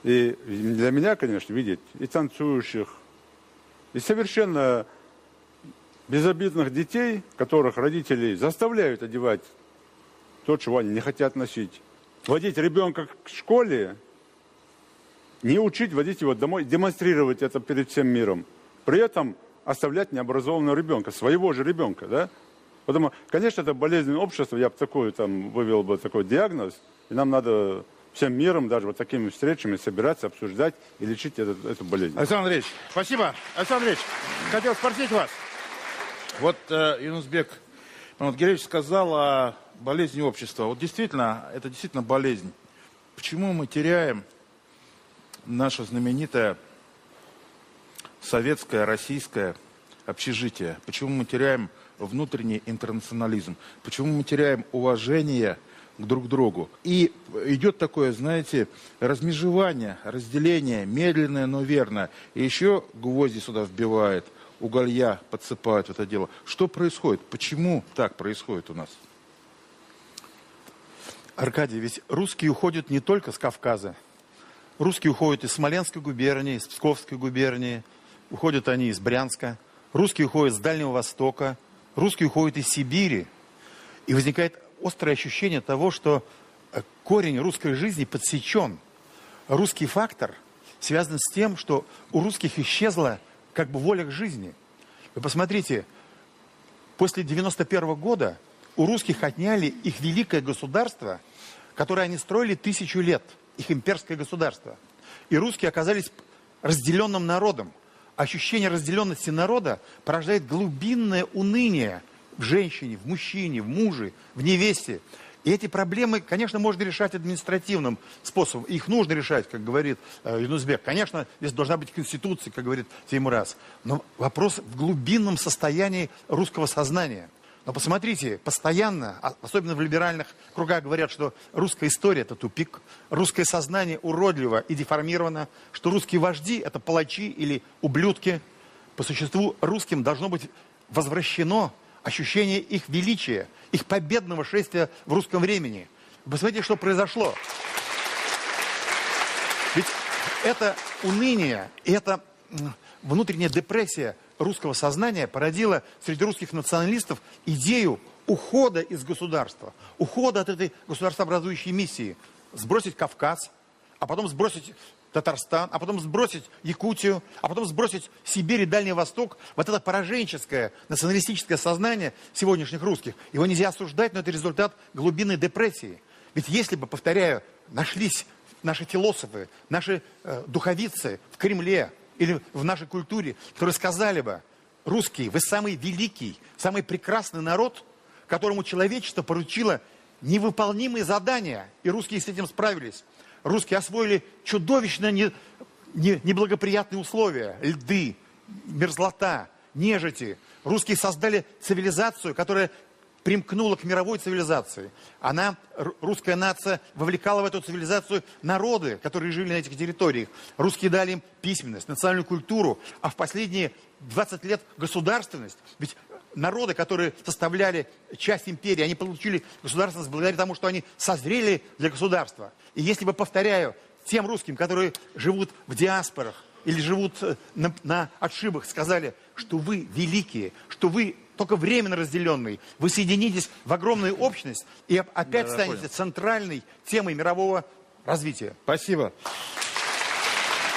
И для меня, конечно, видеть и танцующих, и совершенно безобидных детей, которых родители заставляют одевать то, чего они не хотят носить. Водить ребенка к школе, не учить водить его домой, демонстрировать это перед всем миром. При этом оставлять необразованного ребенка, своего же ребенка, да? Поэтому, конечно, это болезнь общества, я бы такой, вывел бы такой диагноз, и нам надо всем миром, даже вот такими встречами собираться, обсуждать и лечить эту болезнь. Александр Андреевич, спасибо. Александр Андреевич, хотел спросить вас. Вот Юнусбек Маматгиревич сказал о болезни общества. Вот действительно, это действительно болезнь. Почему мы теряем наше знаменитое советское, российское общежитие? Почему мы теряем внутренний интернационализм? Почему мы теряем уважение друг к другу? И идет такое, знаете, размежевание, разделение, медленное, но верное. И еще гвозди сюда вбивают, уголья подсыпают в это дело. Что происходит? Почему так происходит у нас? Аркадий, ведь русские уходят не только с Кавказа. Русские уходят из Смоленской губернии, из Псковской губернии. Уходят они из Брянска. Русские уходят с Дальнего Востока. Русские уходят из Сибири. И возникает острое ощущение того, что корень русской жизни подсечен. Русский фактор связан с тем, что у русских исчезла как бы воля к жизни. Вы посмотрите, после 91 года у русских отняли их великое государство, которое они строили 1000 лет, их имперское государство. И русские оказались разделенным народом. Ощущение разделенности народа порождает глубинное уныние в женщине, в мужчине, в муже, в невесте. И эти проблемы, конечно, можно решать административным способом. Их нужно решать, как говорит Юнусбек. Конечно, здесь должна быть конституция, как говорит Теймураз. Но вопрос в глубинном состоянии русского сознания. Но посмотрите, постоянно, особенно в либеральных кругах, говорят, что русская история – это тупик, русское сознание уродливо и деформировано, что русские вожди – это палачи или ублюдки. По существу русским должно быть возвращено ощущение их величия, их победного шествия в русском времени. Посмотрите, что произошло. Ведь это уныние, это внутренняя депрессия русского сознания породила среди русских националистов идею ухода из государства, ухода от этой государствообразующей миссии. Сбросить Кавказ, а потом сбросить Татарстан, а потом сбросить Якутию, а потом сбросить Сибирь и Дальний Восток. Вот это пораженческое, националистическое сознание сегодняшних русских. Его нельзя осуждать, но это результат глубинной депрессии. Ведь если бы, повторяю, нашлись наши философы, наши духовицы в Кремле или в нашей культуре, которые сказали бы: русские, вы самый великий, самый прекрасный народ, которому человечество поручило невыполнимые задания, и русские с этим справились. Русские освоили чудовищно неблагоприятные условия, льды, мерзлота, нежити. Русские создали цивилизацию, которая примкнула к мировой цивилизации. Русская нация, вовлекала в эту цивилизацию народы, которые жили на этих территориях. Русские дали им письменность, национальную культуру, а в последние 20 лет государственность. Ведь народы, которые составляли часть империи, они получили государственность благодаря тому, что они созрели для государства. И если бы, повторяю, тем русским, которые живут в диаспорах или живут на отшибах, сказали, что вы великие, что вы только временно разделенные, вы соединитесь в огромную общность и опять станете центральной темой мирового развития. Спасибо.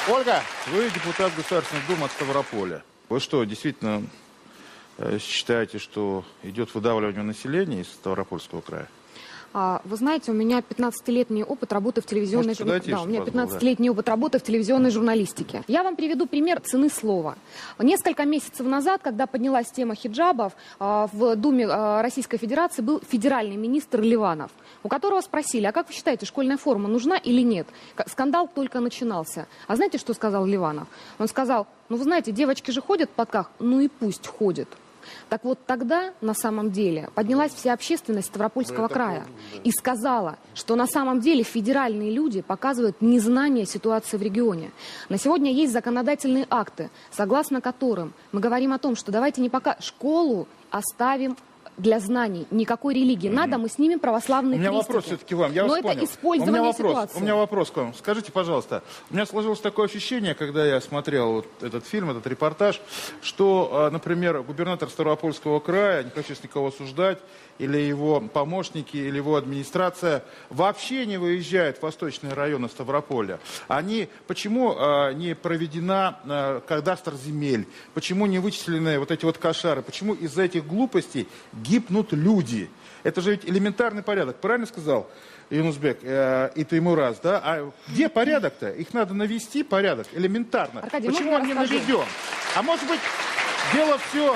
Ольга, вы депутат Государственной Думы от Ставрополя. Вы что, действительно считаете, что идет выдавливание населения из Ставропольского края? Вы знаете, у меня 15-летний опыт работы в телевизионной журналистике. Да, у меня 15-летний опыт работы в телевизионной журналистике. Я вам приведу пример цены слова. Несколько месяцев назад, когда поднялась тема хиджабов, в Думе Российской Федерации был федеральный министр Ливанов, у которого спросили: а как вы считаете, школьная форма нужна или нет? Скандал только начинался. А знаете, что сказал Ливанов? Он сказал: ну вы знаете, девочки же ходят в платках, ну и пусть ходят. Так вот тогда, на самом деле, поднялась вся общественность Ставропольского края и сказала, что на самом деле федеральные люди показывают незнание ситуации в регионе. На сегодня есть законодательные акты, согласно которым мы говорим о том, что давайте не пока школу оставим для знаний, никакой религии. Надо, мы снимем православные крестики. У меня вопрос все-таки вам, я вас понял. Это использование ситуации. У меня вопрос к вам. Скажите, пожалуйста, у меня сложилось такое ощущение, когда я смотрел вот этот фильм, этот репортаж, что, например, губернатор Ставропольского края, не хочу никого осуждать, или его помощники, или его администрация вообще не выезжают в восточные районы Ставрополя. Почему не проведена кадастр земель? Почему не вычислены вот эти вот кошары? Почему из-за этих глупостей гибнут люди? Это же ведь элементарный порядок. Правильно сказал Юнусбек и Теймураз, да? А где порядок-то? Их надо навести, порядок, элементарно. Аркадий, почему он не наведен? А может быть, дело все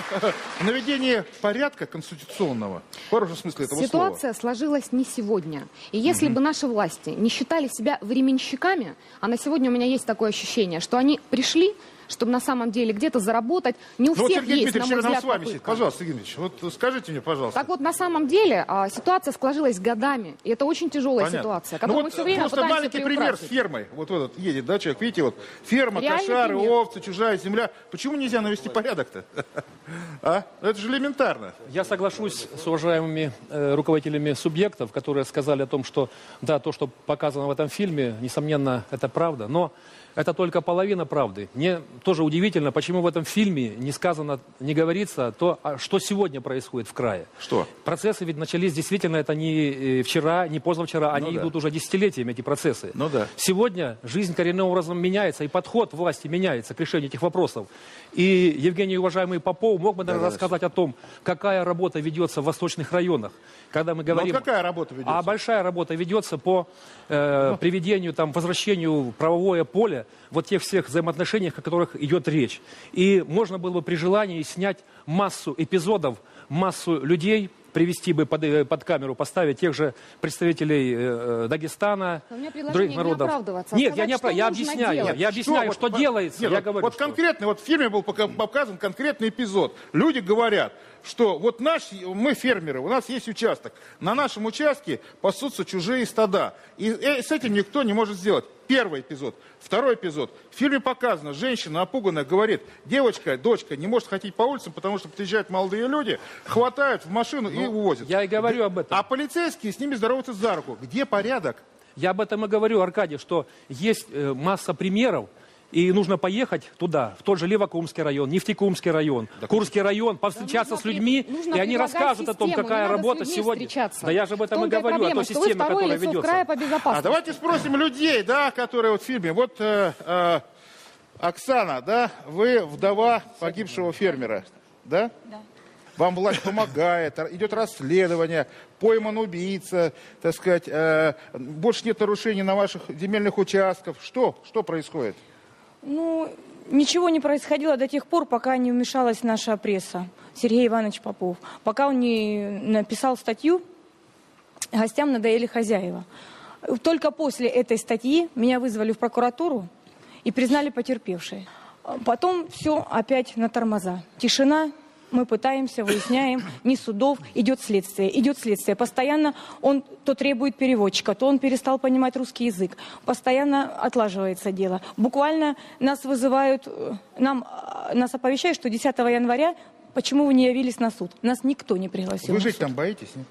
в наведении порядка конституционного, в хорошем смысле этого слова. Ситуация сложилась не сегодня. И если бы наши власти не считали себя временщиками, а на сегодня у меня есть такое ощущение, что они пришли, чтобы на самом деле где-то заработать, не у всех Сергей есть, на мой взгляд, с вами сидит. Пожалуйста, Сергей Дмитриевич, вот скажите мне, пожалуйста. Так вот, на самом деле, ситуация сложилась годами. И это очень тяжелая ситуация, которую мы все время просто пытаемся маленький пример с фермой. Вот этот едет, да, человек, видите, вот ферма, реальный кошары, пример. овцы, чужая земля. Почему нельзя навести порядок-то? А? Это же элементарно. Я соглашусь с уважаемыми руководителями субъектов, которые сказали о том, что да, то, что показано в этом фильме, несомненно, это правда. Но это только половина правды. Мне тоже удивительно, почему в этом фильме не сказано, не говорится то, что сегодня происходит в крае. Что? Процессы ведь начались действительно, это не вчера, не позавчера, они идут уже десятилетиями, эти процессы. Ну да. Сегодня жизнь коренным образом меняется, и подход власти меняется к решению этих вопросов. И Евгений, уважаемый Попов, мог бы, наверное, рассказать о том, какая работа ведется в восточных районах. Когда мы говорим... какая работа ведется? А большая работа ведется по приведению, там, возвращению в правовое поле вот тех всех взаимоотношениях, о которых идет речь. И можно было бы при желании снять массу эпизодов, массу людей, привести бы под камеру, поставить тех же представителей Дагестана, других народов. Нет, я не оправдываться. Я объясняю, что делается. Нет, я говорю, вот конкретно, вот в фильме был показан конкретный эпизод. Люди говорят, что вот мы фермеры, у нас есть участок. На нашем участке пасутся чужие стада. И с этим никто не может сделать. Первый эпизод. Второй эпизод. В фильме показано, женщина напуганная говорит, девочка, дочка не может ходить по улицам, потому что приезжают молодые люди, хватают в машину и увозят. Я и говорю об этом. А полицейские с ними здороваются за руку. Где порядок? Я об этом и говорю, Аркадий, что есть масса примеров, и нужно поехать туда, в тот же Левокумский район, Нефтекумский район, Курский район, повстречаться с людьми, и они расскажут о том, какая работа сегодня. Да я же об этом и говорю, о той системе, которая ведется. А давайте спросим людей, да, которые вот в фильме. Вот Оксана, да, вы вдова погибшего фермера, да? Да. Вам власть помогает, идет расследование, пойман убийца, так сказать, больше нет нарушений на ваших земельных участках. Что происходит? Ну, ничего не происходило до тех пор, пока не вмешалась наша пресса, Сергей Иванович Попов. Пока он не написал статью «Гостям надоели хозяева». Только после этой статьи меня вызвали в прокуратуру и признали потерпевшей. Потом все опять на тормоза. Тишина. Мы пытаемся, выясняем, ни судов, идет следствие. Постоянно он то требует переводчика, то он перестал понимать русский язык. Постоянно отлаживается дело. Буквально нас вызывают, нас оповещают, что 10 января, почему вы не явились на суд? Нас никто не пригласил. Вы жить там боитесь, нет?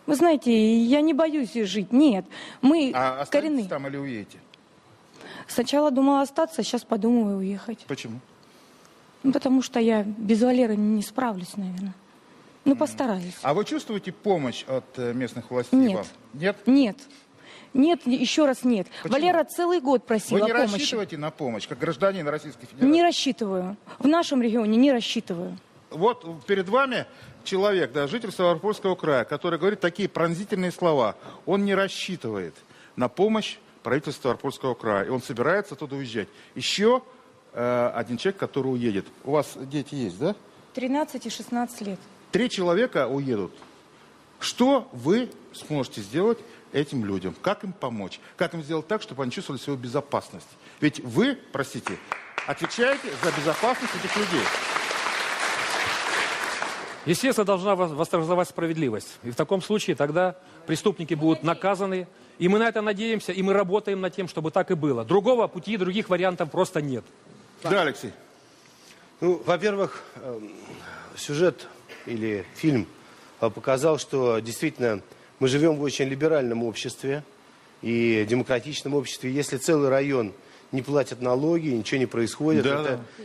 Вы знаете, я не боюсь жить, нет. Мы коренные. Там или уедете? Сначала думала остаться, сейчас подумаю уехать. Почему? Ну, потому что я без Валеры не справлюсь, наверное. Ну, постараюсь. А вы чувствуете помощь от местных властей? Нет. Вам? Нет? Нет. Нет, еще раз нет. Почему? Валера целый год просила помощи. Вы не рассчитываете на помощь, как гражданин Российской Федерации? Не рассчитываю. В нашем регионе не рассчитываю. Вот перед вами человек, да, житель Ставропольского края, который говорит такие пронзительные слова. Он не рассчитывает на помощь правительства Ставропольского края. И он собирается оттуда уезжать. Еще один человек, который уедет. У вас дети есть, да? 13 и 16 лет. 3 человека уедут. Что вы сможете сделать этим людям? Как им помочь? Как им сделать так, чтобы они чувствовали свою безопасность? Ведь вы, простите, отвечаете за безопасность этих людей. Естественно, должна восторжествовать справедливость. И в таком случае тогда преступники будут наказаны. И мы на это надеемся, и мы работаем над тем, чтобы так и было. Другого пути, других вариантов просто нет. Да, Алексей. Ну, во-первых, сюжет или фильм показал, что действительно мы живем в очень либеральном обществе и демократичном обществе. Если целый район не платит налоги, ничего не происходит,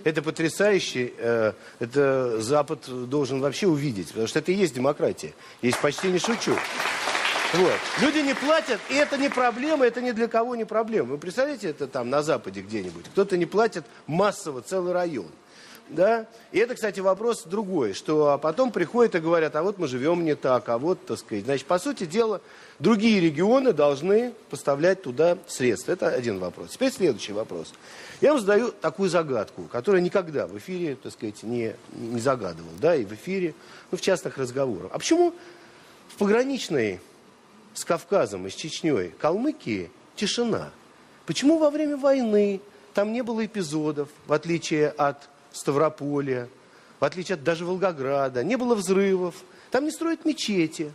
это потрясающе. Это Запад должен вообще увидеть, потому что это и есть демократия. Я почти не шучу. Вот. Люди не платят, и это не проблема, это ни для кого не проблема. Вы представляете, это там на Западе где-нибудь? Кто-то не платит массово целый район. Да? И это, кстати, вопрос другой, что потом приходят и говорят, а вот мы живем не так, а вот, так сказать. Значит, по сути дела, другие регионы должны поставлять туда средства. Это один вопрос. Теперь следующий вопрос. Я вам задаю такую загадку, которую никогда в эфире, так сказать, не загадывал, да, и в эфире, ну, в частных разговорах. А почему в пограничной с Кавказом и с Чечней Калмыкии тишина? Почему во время войны там не было эпизодов, в отличие от Ставрополя, в отличие от даже Волгограда, не было взрывов, там не строят мечети,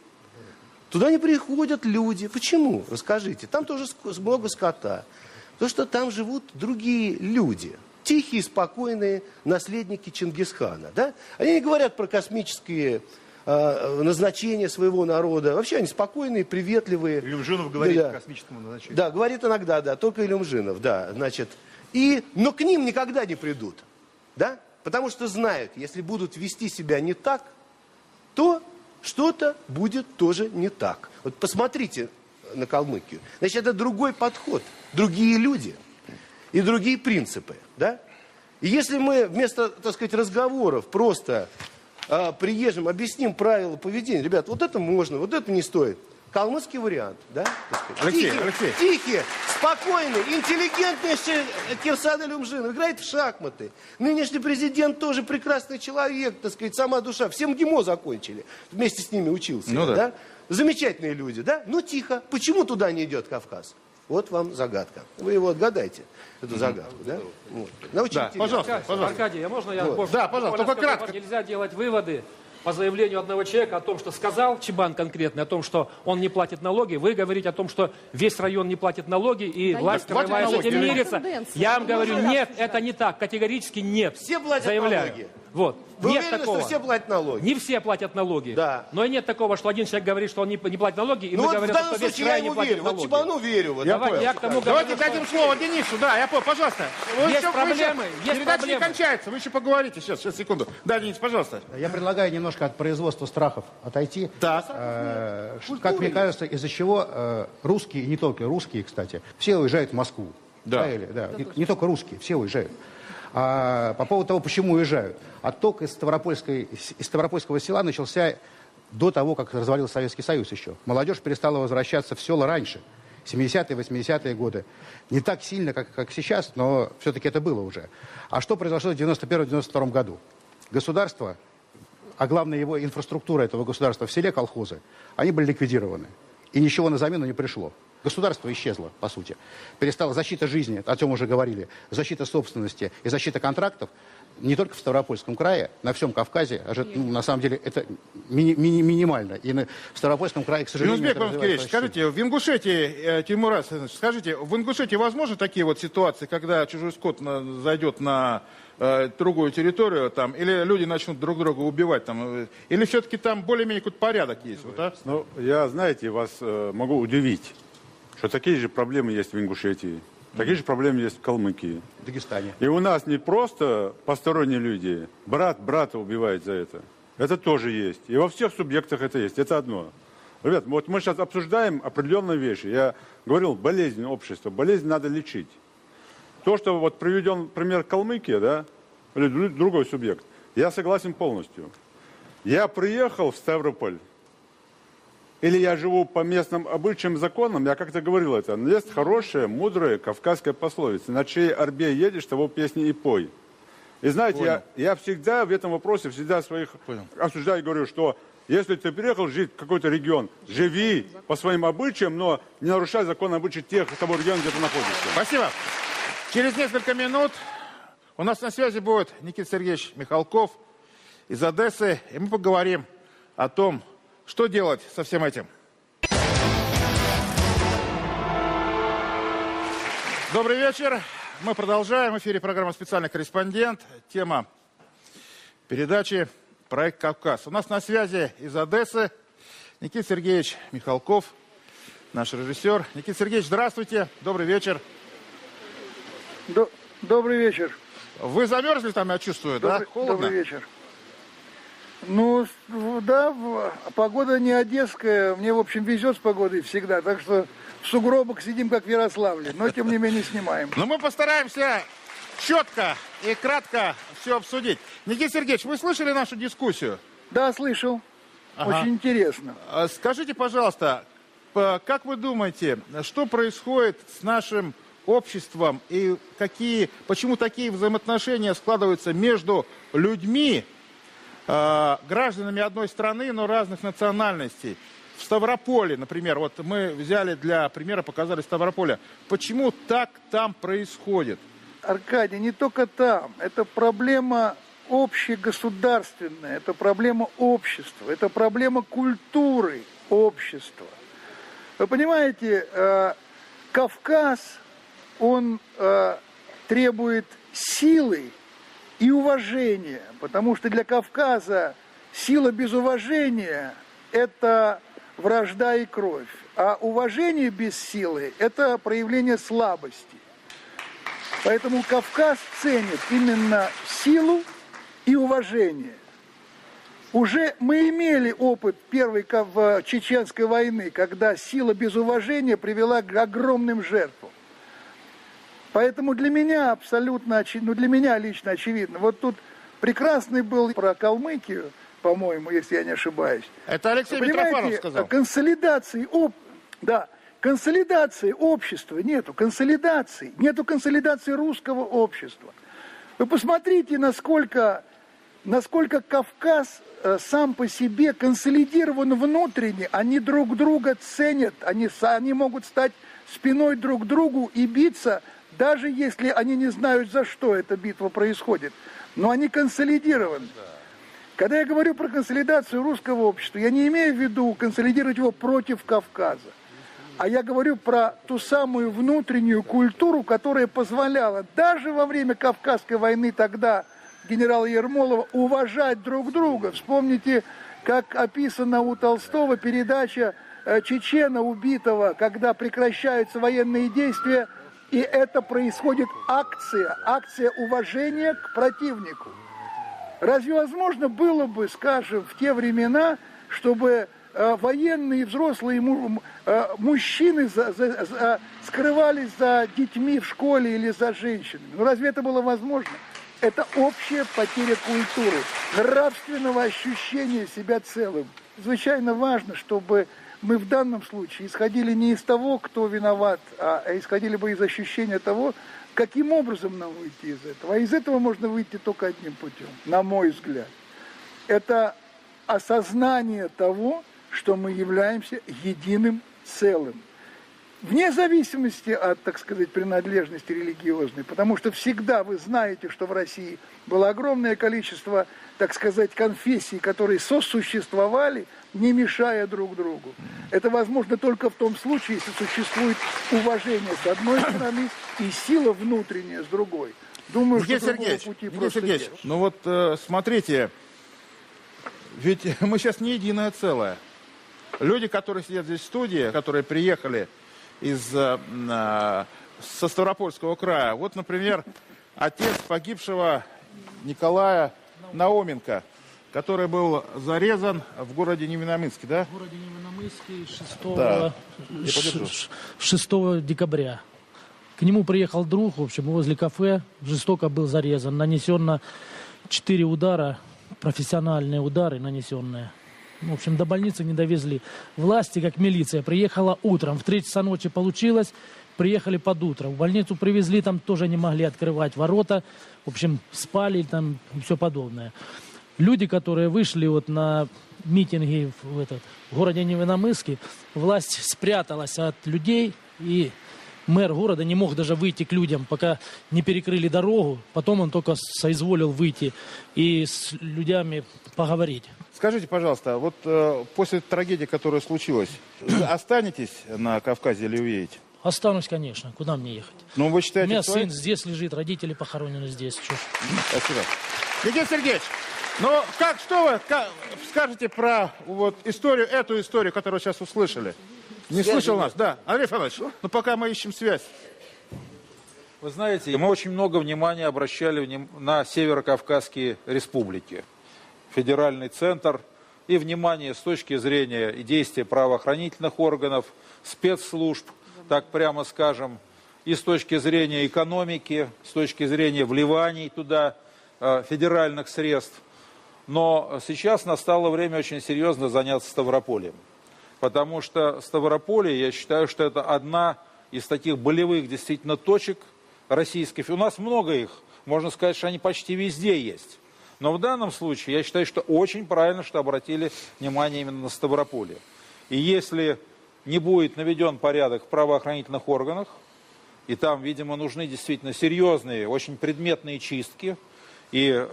туда не приходят люди. Почему? Расскажите. Там тоже много скота. Потому что там живут другие люди. Тихие, спокойные наследники Чингисхана. Да? Они не говорят про космические назначения своего народа. Вообще они спокойные, приветливые. Илюмжинов говорит о космическом назначении. Да, говорит иногда, да, только Илюмжинов, да. Значит, Но к ним никогда не придут. Да? Потому что знают, если будут вести себя не так, то что-то будет тоже не так. Вот посмотрите на Калмыкию. Значит, это другой подход, другие люди и другие принципы. Да? И если мы вместо, так сказать, разговоров просто приезжим, объясним правила поведения, ребят, вот это можно, вот это не стоит. Калмыцкий вариант, да? Алексей. Тихие, спокойные, интеллигентнейший Кирсан Элюмжин играет в шахматы. Нынешний президент тоже прекрасный человек, так сказать, сама душа. Все МГИМО закончили, вместе с ними учился. Ну, да. Замечательные люди, да? Ну тихо, почему туда не идет Кавказ? Вот вам загадка. Вы его отгадайте, эту загадку, да? Вот. Да, пожалуйста. Аркадий, можно я... Вот. Да, пожалуйста, только кратко. Нельзя делать выводы по заявлению одного человека о том, что сказал Чебан конкретно, о том, что он не платит налоги. Вы говорите о том, что весь район не платит налоги, и власть кровая с этим мирится. Я вам говорю, нет, это не так, категорически нет. Все платят налоги. Вот. Вы нет уверены, такого. что все платят налоги? Не все платят налоги. Да. Но и нет такого, что один человек говорит, что он не платит налоги, и мы вот говорим, в данном что весь случае я край не ему платит верю. налоги. Вот Чебану верю. Вот. Я к тому Давайте говорю, дадим слово Денису. Да, я понял, пожалуйста. Есть проблемы, есть Передача проблемы. не кончается, вы еще поговорите. Сейчас, секунду. Да, Денис, пожалуйста. Я предлагаю немножко от производства страхов отойти. Да. Как мне кажется, из-за чего русские, и не только русские, кстати, все уезжают в Москву. Да. Не только русские, все уезжают. По поводу того, почему уезжают. Отток из Ставропольского села начался до того, как развалился Советский Союз еще. Молодежь перестала возвращаться в села раньше, 70-е, 80-е годы. Не так сильно, как сейчас, но все-таки это было уже. А что произошло в 91-92 году? Государство, а главное его инфраструктура этого государства в селе, колхозы, они были ликвидированы. И ничего на замену не пришло. Государство исчезло, по сути. Перестала защита жизни, о чем уже говорили, защита собственности и защита контрактов не только в Ставропольском крае, на всем Кавказе, на самом деле это минимально. И в Ставропольском крае, к сожалению, Юнусбек Павлович, скажите, в Ингушетии, Тимурас, скажите, в Ингушетии возможны такие вот ситуации, когда чужой скот зайдет на другую территорию, там, или люди начнут друг друга убивать, там, или все-таки там более-менее какой-то порядок есть? Вот, а? Ну, я, знаете, вас могу удивить, что такие же проблемы есть в Ингушетии, такие же проблемы есть в Калмыкии. В Дагестане. И у нас не просто посторонние люди, брат брата убивает за это. Это тоже есть. И во всех субъектах это есть. Это одно. Ребят, вот мы сейчас обсуждаем определенные вещи. Я говорил, болезнь общества. Болезнь надо лечить. То, что вот приведен пример Калмыкия, да, или другой субъект, я согласен полностью. Я приехал в Ставрополь, или я живу по местным обычаям, законам, я как-то говорил это, но есть хорошая, мудрая кавказская пословица: на чьей орбе едешь, того песни и пой. И знаете, я всегда в этом вопросе, всегда своих осуждаю и говорю, что если ты приехал жить в какой-то регион, живи по своим обычаям, но не нарушай законы обычаи тех того региона, где ты находишься. Спасибо. Через несколько минут у нас на связи будет Никита Сергеевич Михалков из Одессы, и мы поговорим о том, что делать со всем этим. Добрый вечер. Мы продолжаем. В эфире программа «Специальный корреспондент». Тема передачи «Проект Кавказ». У нас на связи из Одессы Никита Сергеевич Михалков, наш режиссер. Никита Сергеевич, здравствуйте. Добрый вечер. Добрый вечер. Вы замерзли там, я чувствую, да? Холодно? Добрый вечер. Ну, да, погода не одесская. Мне, в общем, везет с погодой всегда. Так что в сугробах сидим, как в Ярославле. Но, тем не менее, снимаем. Но мы постараемся четко и кратко все обсудить. Никита Сергеевич, вы слышали нашу дискуссию? Да, слышал. Ага. Очень интересно. Скажите, пожалуйста, как вы думаете, что происходит с нашим обществом и почему такие взаимоотношения складываются между людьми, гражданами одной страны, но разных национальностей? В Ставрополе, например, вот мы взяли для примера, показали Ставрополе. Почему так там происходит? Аркадий, не только там. Это проблема общегосударственная, это проблема общества, это проблема культуры общества. Вы понимаете, Кавказ, он требует силы и уважения, потому что для Кавказа сила без уважения – это вражда и кровь, а уважение без силы – это проявление слабости. Поэтому Кавказ ценит именно силу и уважение. Уже мы имели опыт первой чеченской войны, когда сила без уважения привела к огромным жертвам. Поэтому для меня абсолютно, для меня лично очевидно. Вот тут прекрасный был про Калмыкию, по-моему, если я не ошибаюсь. Это Алексей Митрофанов сказал. Консолидации общества нету, нету консолидации русского общества. Вы посмотрите, насколько Кавказ сам по себе консолидирован внутренне, они друг друга ценят, они могут стать спиной друг к другу и биться, даже если они не знают, за что эта битва происходит. Но они консолидированы. Когда я говорю про консолидацию русского общества, я не имею в виду консолидировать его против Кавказа, а я говорю про ту самую внутреннюю культуру, которая позволяла даже во время Кавказской войны тогда генерала Ермолова уважать друг друга. Вспомните, как описана у Толстого передача чечена убитого, когда прекращаются военные действия, и это происходит акция уважения к противнику. Разве возможно было бы, скажем, в те времена, чтобы военные взрослые мужчины скрывались за детьми в школе или за женщинами? Ну разве это было возможно? Это общая потеря культуры, нравственного ощущения себя целым. Чрезвычайно важно, чтобы мы в данном случае исходили не из того, кто виноват, а исходили бы из ощущения того, каким образом нам выйти из этого. А из этого можно выйти только одним путем, на мой взгляд. Это осознание того, что мы являемся единым целым. Вне зависимости от, так сказать, принадлежности религиозной, потому что всегда вы знаете, что в России было огромное количество, так сказать, конфессий, которые сосуществовали, не мешая друг другу. Это возможно только в том случае, если существует уважение с одной стороны и сила внутренняя с другой. Думаю, что другого пути просто нет. Ну вот смотрите, ведь мы сейчас не единое целое. Люди, которые сидят здесь в студии, которые приехали со Ставропольского края. Вот, например, отец погибшего Николая Науменко, который был зарезан в городе Невиномысске, да? В городе Невиномысске 6 декабря. К нему приехал друг, в общем, возле кафе, жестоко был зарезан. Нанесено 4 удара, профессиональные удары нанесенные. В общем, до больницы не довезли. Власти, как милиция, приехала утром. В 3 часа ночи получилось, приехали под утро. В больницу привезли, там тоже не могли открывать ворота. В общем, спали там и все подобное. Люди, которые вышли вот на митинги в городе Невиномысске, власть спряталась от людей, и мэр города не мог даже выйти к людям, пока не перекрыли дорогу. Потом он только соизволил выйти и с людьми поговорить. Скажите, пожалуйста, вот после трагедии, которая случилась, останетесь на Кавказе или уедете? Останусь, конечно. Куда мне ехать? Ну, вы считаете, у меня сын здесь лежит, родители похоронены здесь. Спасибо. Никита Сергеевич, ну, что вы скажете про вот эту историю, которую сейчас услышали? Не слышал нас? Да. Андрей Иванович, ну пока мы ищем связь. Вы знаете, мы очень много внимания обращали на Северокавказские республики. Федеральный центр и внимание с точки зрения и действия правоохранительных органов, спецслужб, так прямо скажем, и с точки зрения экономики, с точки зрения вливаний туда федеральных средств. Но сейчас настало время очень серьезно заняться Ставропольем. Потому что Ставрополье, я считаю, что это одна из таких болевых действительно точек российской. У нас много их, можно сказать, что они почти везде есть. Но в данном случае я считаю, что очень правильно, что обратили внимание именно на Ставрополье. И если не будет наведен порядок в правоохранительных органах, и там, видимо, нужны действительно серьезные, очень предметные чистки, и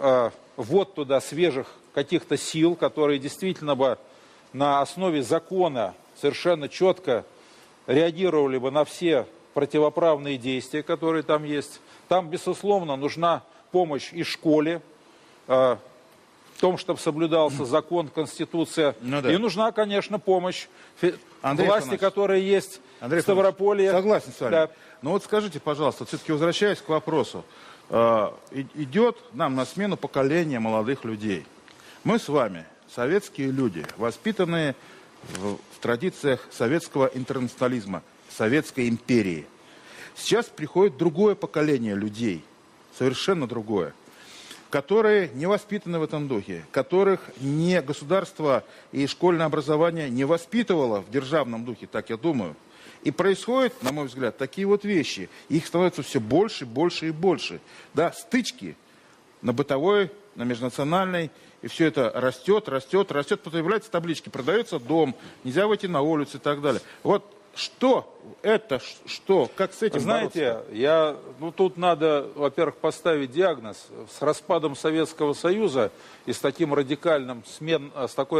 ввод туда свежих каких-то сил, которые действительно бы на основе закона совершенно четко реагировали бы на все противоправные действия, которые там есть. Там, безусловно, нужна помощь и школе, в том, чтобы соблюдался закон, конституция. Ну, да. И нужна, конечно, помощь власти, Афанасьевич, которая есть в Ставрополье. Согласен с вами. Да. Но вот скажите, пожалуйста, все-таки возвращаясь к вопросу. Идет нам на смену поколение молодых людей. Мы с вами, советские люди, воспитанные в традициях советского интернационализма, Советской империи. Сейчас приходит другое поколение людей, совершенно другое, которые не воспитаны в этом духе, которых не государство и школьное образование не воспитывало в державном духе, так я думаю. И происходят, на мой взгляд, такие вот вещи. Их становится все больше, больше и больше. Да, стычки на бытовой, на межнациональной. И все это растет, растет, растет. Потом появляются таблички, продается дом, нельзя выйти на улицу и так далее. Вот что это, что, как с этим Знаете, бороться? тут надо, во-первых, поставить диагноз. С распадом Советского Союза и с такой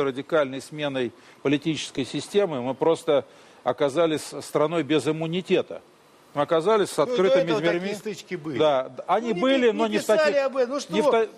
радикальной сменой политической системы мы просто оказались страной без иммунитета. Мы оказались с открытыми дверьми. Такие стычки были. Да, они были, но не в таких.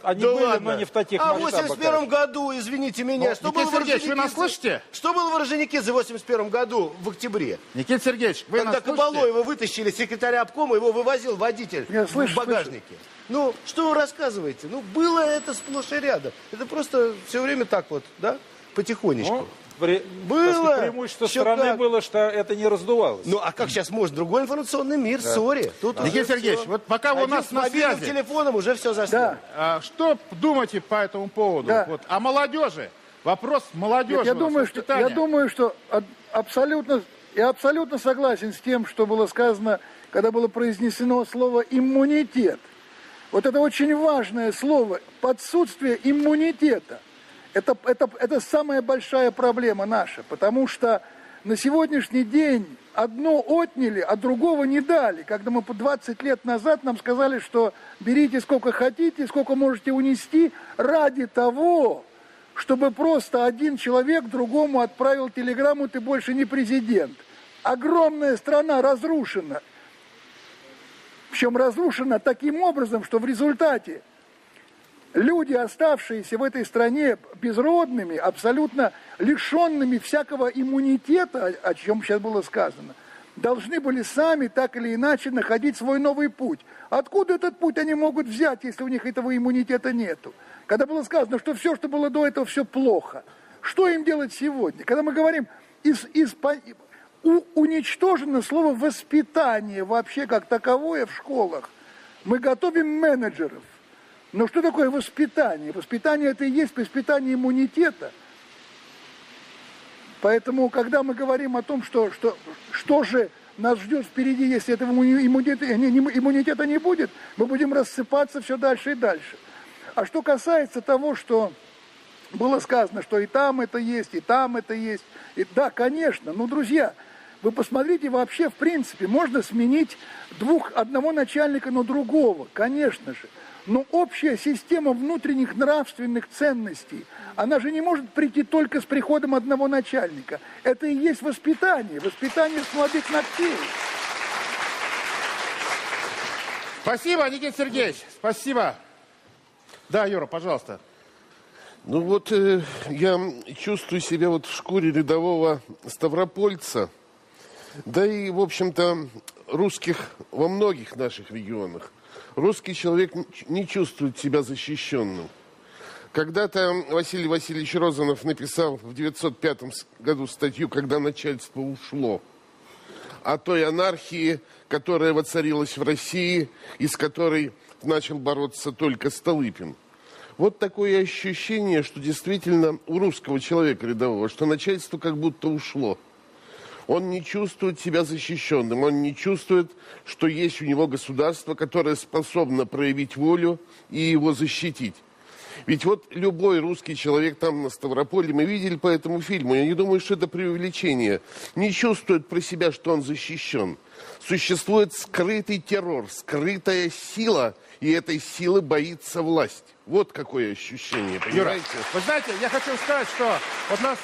Они были, но не в таких масштабах. А в 81 году, извините меня, что было в Орджоникидзе? Вы нас слышите? Что было в Орджоникидзе в 81 году в октябре? Никита Сергеевич, вы нас слышите? Когда Кабалоева вытащили, секретаря обкома, его вывозил водитель в багажнике. Ну, что вы рассказываете? Ну, было это сплошь и рядом. Это просто все время так вот, да, потихонечку. Было. Преимущество страны было, что это не раздувалось. Ну, а как сейчас можно? Другой информационный мир, сори. Никита Сергеевич, вот пока вы у нас на связи. С телефоном уже все заснято. Да. Что думаете по этому поводу? Да. Вот, о молодежи. Вопрос молодежи. Я думаю, что я абсолютно согласен с тем, что было сказано, когда было произнесено слово «иммунитет». Вот это очень важное слово, отсутствие иммунитета. Это самая большая проблема наша, потому что на сегодняшний день одно отняли, а другого не дали. Когда мы по 20 лет назад нам сказали, что берите сколько хотите, сколько можете унести, ради того, чтобы просто один человек другому отправил телеграмму: ты больше не президент. Огромная страна разрушена. Причем разрушена таким образом, что в результате люди, оставшиеся в этой стране безродными, абсолютно лишенными всякого иммунитета, о чем сейчас было сказано, должны были сами так или иначе находить свой новый путь. Откуда этот путь они могут взять, если у них этого иммунитета нету? Когда было сказано, что все, что было до этого, все плохо. Что им делать сегодня? Когда мы говорим, уничтожено слово «воспитание» вообще как таковое в школах. Мы готовим менеджеров. Но что такое воспитание? Воспитание – это и есть воспитание иммунитета. Поэтому, когда мы говорим о том, что же нас ждет впереди, если этого иммунитета не будет, мы будем рассыпаться все дальше и дальше. А что касается того, что было сказано, что и там это есть, и там это есть. Да, конечно, но, друзья, вы посмотрите, вообще, в принципе, можно сменить одного начальника на другого, конечно же. Но общая система внутренних нравственных ценностей, она же не может прийти только с приходом одного начальника. Это и есть воспитание с молодых ногтей. Спасибо, Никита Сергеевич, спасибо. Да, Юра, пожалуйста. Ну вот я чувствую себя вот в шкуре рядового ставропольца, да и, в общем-то, русских во многих наших регионах. Русский человек не чувствует себя защищенным. Когда-то Василий Васильевич Розанов написал в 1905 году статью «Когда начальство ушло», о той анархии, которая воцарилась в России и с которой начал бороться только Столыпин. Вот такое ощущение, что действительно у русского человека рядового, что начальство как будто ушло. Он не чувствует себя защищенным, он не чувствует, что есть у него государство, которое способно проявить волю и его защитить. Ведь вот любой русский человек там на Ставрополе, мы видели по этому фильму, я не думаю, что это преувеличение, не чувствует про себя, что он защищен. Существует скрытый террор, скрытая сила, и этой силы боится власть. Вот какое ощущение, понимаете? Юра, вы знаете, я хочу сказать, что вот у нас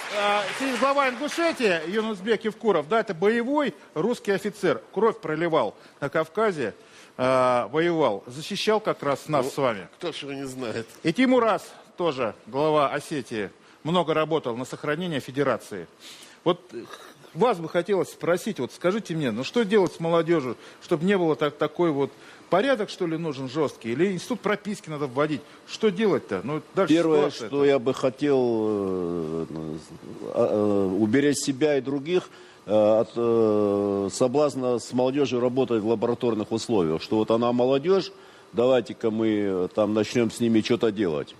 сидит глава Ингушетии, Юнусбек Евкуров, да, это боевой русский офицер, кровь проливал на Кавказе, воевал, защищал как раз нас с вами. Кто ж его не знает. И Тимурас тоже глава Осетии, много работал на сохранение федерации. Вот вас бы хотелось спросить, вот скажите мне, ну что делать с молодежью, чтобы не было такой вот порядок, что ли, нужен жесткий, или институт прописки надо вводить? Что делать-то? Ну, первое, что я бы хотел уберечь себя и других от соблазна с молодежью работать в лабораторных условиях, что вот она молодежь, давайте-ка мы там начнем с ними что-то делать.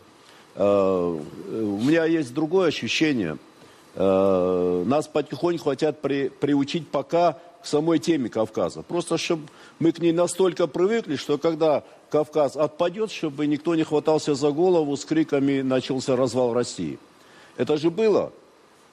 У меня есть другое ощущение. Нас потихоньку хотят приучить пока к самой теме Кавказа. Просто чтобы мы к ней настолько привыкли, что когда Кавказ отпадет, чтобы никто не хватался за голову с криками «начался развал России». Это же было.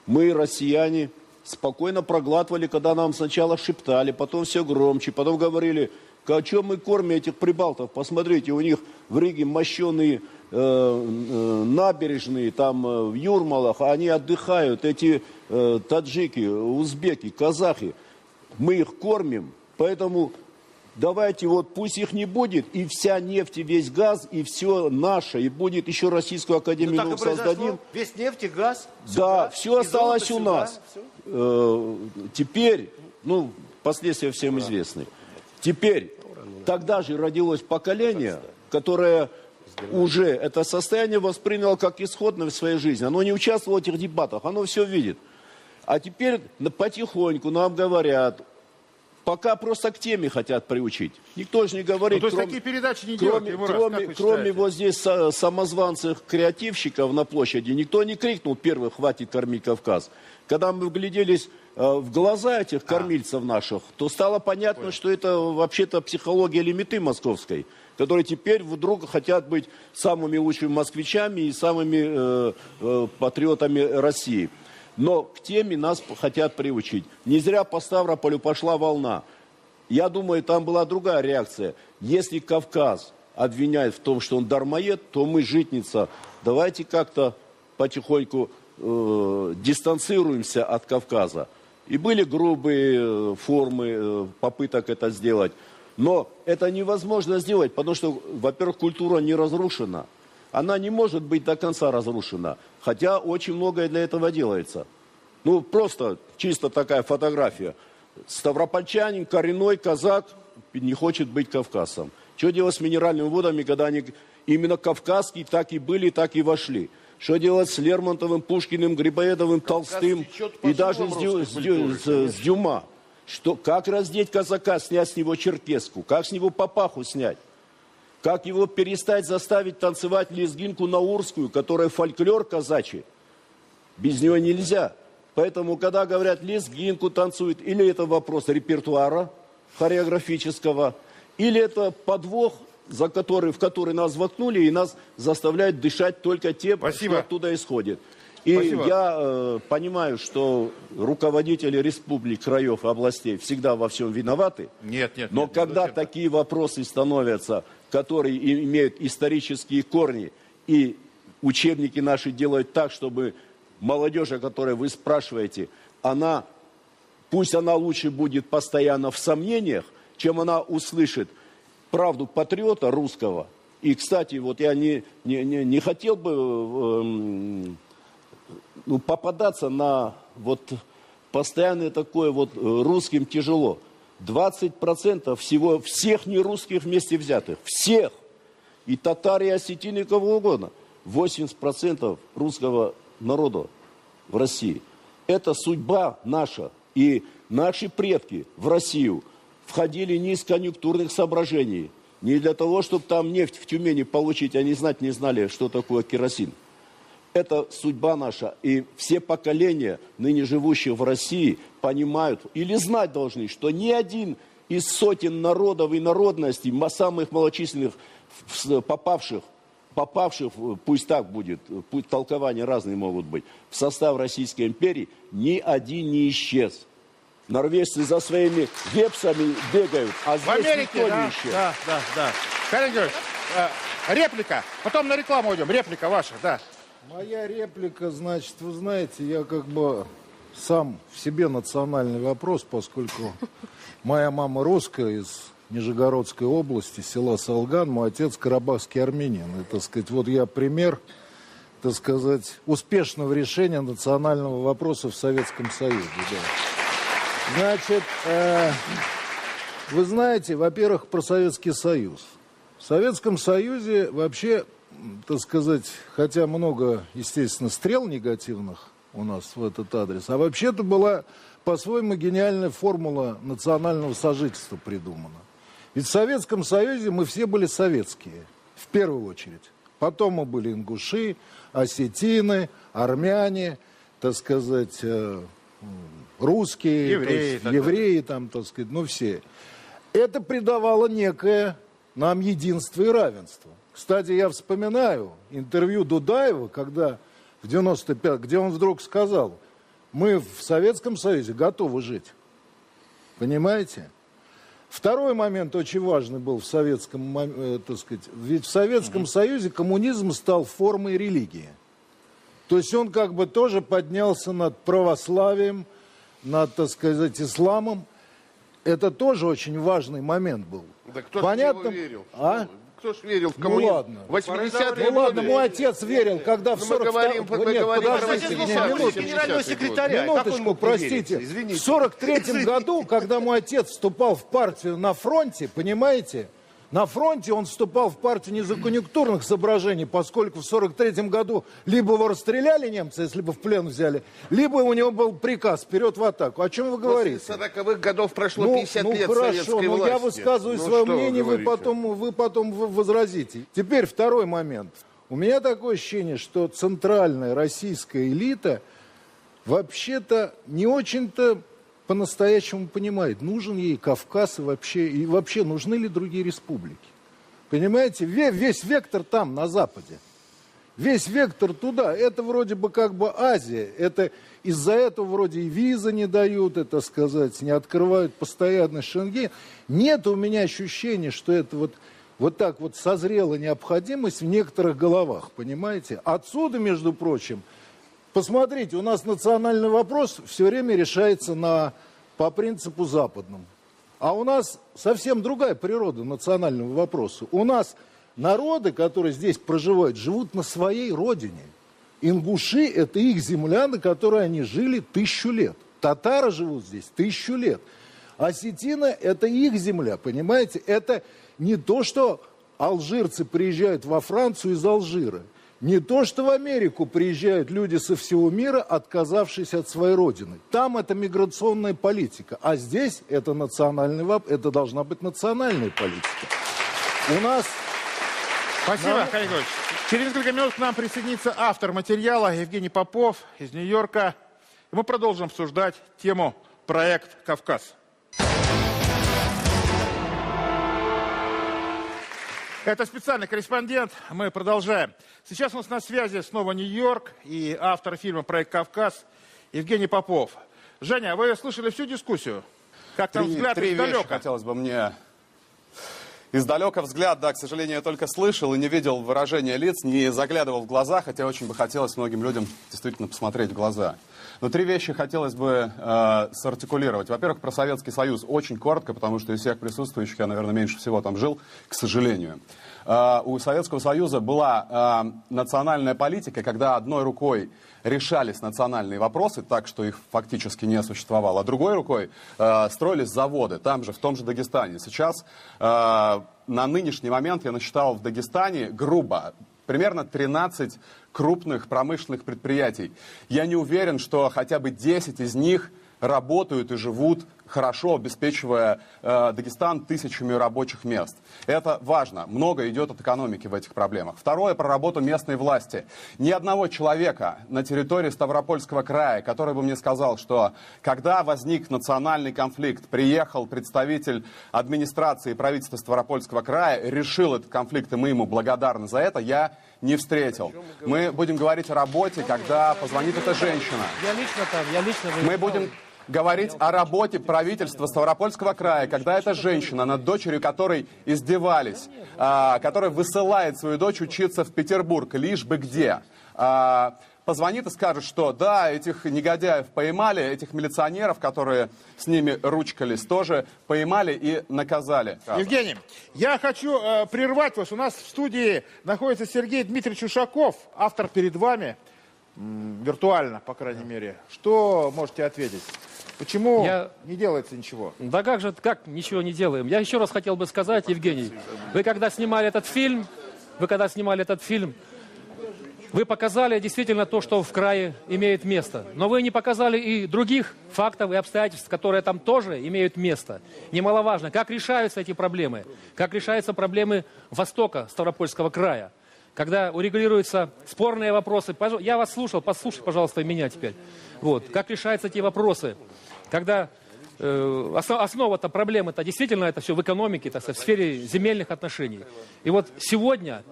Мы, россияне, спокойно проглатывали, когда нам сначала шептали, потом все громче, потом говорили: о чем мы кормим этих прибалтов? Посмотрите, у них в Риге мощеные набережные, там в Юрмалах, они отдыхают, эти таджики, узбеки, казахи. Мы их кормим, поэтому давайте вот пусть их не будет, и вся нефть, и весь газ, и все наше, и будет еще Российскую Академию наук создадим. Весь нефть и газ. Да, все осталось у нас. Теперь, ну, последствия всем известны. Теперь, тогда же родилось поколение, которое уже это состояние восприняло как исходное в своей жизни. Оно не участвовало в этих дебатах, оно все видит. А теперь потихоньку нам говорят, пока просто к теме хотят приучить. Никто же не говорит, то есть такие передачи не делают, кроме вот здесь самозванцев-креативщиков на площади, никто не крикнул первый: хватит кормить Кавказ. Когда мы вгляделись в глаза этих кормильцев наших, то стало понятно, что это вообще-то психология лимиты московской, которые теперь вдруг хотят быть самыми лучшими москвичами и самыми патриотами России. Но к теме нас хотят приучить. Не зря по Ставрополю пошла волна. Я думаю, там была другая реакция. Если Кавказ обвиняет в том, что он дармоед, то мы, житница, давайте как-то потихоньку дистанцируемся от Кавказа. И были грубые формы попыток это сделать. Но это невозможно сделать, потому что, во-первых, культура не разрушена. Она не может быть до конца разрушена, хотя очень многое для этого делается. Ну, просто чисто такая фотография. Ставропольчанин, коренной казак, не хочет быть кавказцем. Что делать с минеральными водами, когда они именно кавказские так и были, так и вошли? Что делать с Лермонтовым, Пушкиным, Грибоедовым, Толстым и даже с Дюма? Как раздеть казака, снять с него черкеску? Как с него папаху снять? Как его перестать заставить танцевать лезгинку наурскую, которая фольклор казачий? Без нее нельзя. Поэтому, когда говорят лезгинку танцует, или это вопрос репертуара хореографического, или это подвох, в который нас воткнули и нас заставляют дышать только тем, что оттуда исходит. И я понимаю, что руководители республик, краев и областей всегда во всем виноваты. Но когда такие вопросы становятся, которые имеют исторические корни, и учебники наши делают так, чтобы молодежь, о которой вы спрашиваете, пусть она лучше будет постоянно в сомнениях, чем она услышит правду патриота русского. И, кстати, вот я не хотел бы попадаться на вот постоянное такое вот русским тяжело. 20% всех нерусских вместе взятых. Всех. И татар, и осетин, и кого угодно. 80% русского народа в России. Это судьба наша. И наши предки в Россию входили не из конъюнктурных соображений. Не для того, чтобы там нефть в Тюмени получить. Они знать не знали, что такое керосин. Это судьба наша. И все поколения, ныне живущих в России, понимают или знать должны, что ни один из сотен народов и народностей, самых малочисленных, попавших, пусть так будет, пусть толкования разные могут быть, в состав Российской империи, ни один не исчез. Норвежцы за своими вепсами бегают, а здесь в Америке, никто не исчез. Да. Михаил Георгиевич, реплика, потом на рекламу идем, реплика ваша, да. Моя реплика, значит, вы знаете, я как бы сам в себе национальный вопрос, поскольку моя мама русская из Нижегородской области, села Солган, мой отец карабахский армянин. И, так сказать, вот я пример так сказать, успешного решения национального вопроса в Советском Союзе. Да. Значит, вы знаете, во-первых, про Советский Союз. В Советском Союзе вообще, так сказать, хотя много, естественно, стрел негативных у нас в этот адрес, а вообще-то была по-своему гениальная формула национального сожительства придумана. Ведь в Советском Союзе мы все были советские, в первую очередь. Потом мы были ингуши, осетины, армяне, так сказать, русские, евреи, там, так сказать, ну все. Это придавало некое нам единство и равенство. Кстати, я вспоминаю интервью Дудаева, когда в 95-м, где он вдруг сказал: мы в Советском Союзе готовы жить. Понимаете? Второй момент очень важный был в советском, так сказать, ведь в Советском Союзе коммунизм стал формой религии. То есть он как бы тоже поднялся над православием, над, так сказать, исламом. Это тоже очень важный момент был. Да кто понятно? ж в него верил? А? Кто ж верил в коммунизм? Ну ладно. 80-е ну ладно, мой отец верил, когда в 43-м простите, в 43-м году, когда мой отец вступал в партию на фронте, понимаете, на фронте он вступал в партию не из-за конъюнктурных соображений, поскольку в 43-м году либо его расстреляли немцы, если бы в плен взяли, либо у него был приказ вперед в атаку. О чем вы говорите? После 40-х годов прошло 50 лет советской власти. Я высказываю свое мнение, вы потом возразите. Теперь второй момент. У меня такое ощущение, что центральная российская элита вообще-то не очень-то по-настоящему понимает, нужен ей Кавказ и вообще нужны ли другие республики. Понимаете, весь вектор там, на Западе. Весь вектор туда. Это вроде бы как бы Азия. Это из-за этого вроде и визы не дают, это сказать, не открывают постоянно Шенген. Нет у меня ощущения, что это вот так вот созрела необходимость в некоторых головах, понимаете. Отсюда, между прочим, посмотрите, у нас национальный вопрос все время решается по принципу западному. А у нас совсем другая природа национального вопроса. У нас народы, которые здесь проживают, живут на своей родине. Ингуши – это их земля, на которой они жили 1000 лет. Татары живут здесь 1000 лет. Осетины – это их земля, понимаете? Это не то, что алжирцы приезжают во Францию из Алжира. Не то, что в Америку приезжают люди со всего мира, отказавшись от своей родины. Там это миграционная политика, а здесь это это должна быть национальная политика. У нас... Спасибо, Михаил Григорьевич. Через несколько минут к нам присоединится автор материала Евгений Попов из Нью-Йорка. И мы продолжим обсуждать тему «Проект Кавказ». Это специальный корреспондент. Мы продолжаем. Сейчас у нас на связи снова Нью-Йорк и автор фильма «Проект Кавказ» Евгений Попов. Женя, вы слышали всю дискуссию? Как там взгляд издалека? Хотелось бы мне... Издалека взгляд, да, к сожалению, я только слышал и не видел выражения лиц, не заглядывал в глаза, хотя очень бы хотелось многим людям действительно посмотреть в глаза. Но 3 вещи хотелось бы сартикулировать. Во-первых, про Советский Союз очень коротко, потому что из всех присутствующих я, наверное, меньше всего там жил, к сожалению. У Советского Союза была национальная политика, когда одной рукой решались национальные вопросы, так что их фактически не существовало, а другой рукой строились заводы, там же, в том же Дагестане. Сейчас, на нынешний момент, я насчитал в Дагестане грубо примерно 13 крупных промышленных предприятий. Я не уверен, что хотя бы 10 из них работают и живут хорошо, обеспечивая Дагестан тысячами рабочих мест. Это важно. Много идет от экономики в этих проблемах. Второе, про работу местной власти. Ни одного человека на территории Ставропольского края, который бы мне сказал, что когда возник национальный конфликт, приехал представитель администрации и правительства Ставропольского края, решил этот конфликт, и мы ему благодарны за это, я не встретил. Мы будем говорить о работе, когда позвонит эта женщина. Я лично там, Мы будем... говорить о работе правительства Ставропольского края, когда эта женщина, над дочерью которой издевались, которая высылает свою дочь учиться в Петербург, лишь бы где, позвонит и скажет, что да, этих негодяев поймали, этих милиционеров, которые с ними ручкались, тоже поймали и наказали. Евгений, я хочу прервать вас. У нас в студии находится Сергей Дмитриевич Ушаков, автор перед вами, виртуально, по крайней мере. Что можете ответить? Почему не делается ничего? Да как ничего не делаем? Я еще раз хотел бы сказать, Евгений, вы когда снимали этот фильм, вы показали действительно то, что в крае имеет место. Но вы не показали и других фактов и обстоятельств, которые там тоже имеют место. Немаловажно, как решаются эти проблемы. Как решаются проблемы востока Ставропольского края. Когда урегулируются спорные вопросы. Я вас слушал, послушайте, пожалуйста, меня теперь. Вот. Как решаются эти вопросы. Когда основа-то проблемы-то действительно это все в экономике, так сказать, в сфере земельных отношений. И вот сегодня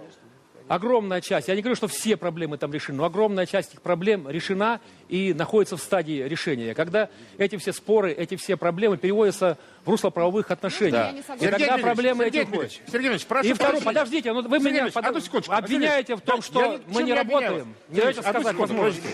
огромная часть, я не говорю, что все проблемы там решены, но огромная часть их проблем решена и находится в стадии решения. Когда эти все споры, эти все проблемы переводятся в русло правовых отношений. Да. И тогда проблемы эти... Сергей Дмитриевич, прошу и второе, подождите, вы меня обвиняете в том, что мы не работаем. Дайте сказать возможности.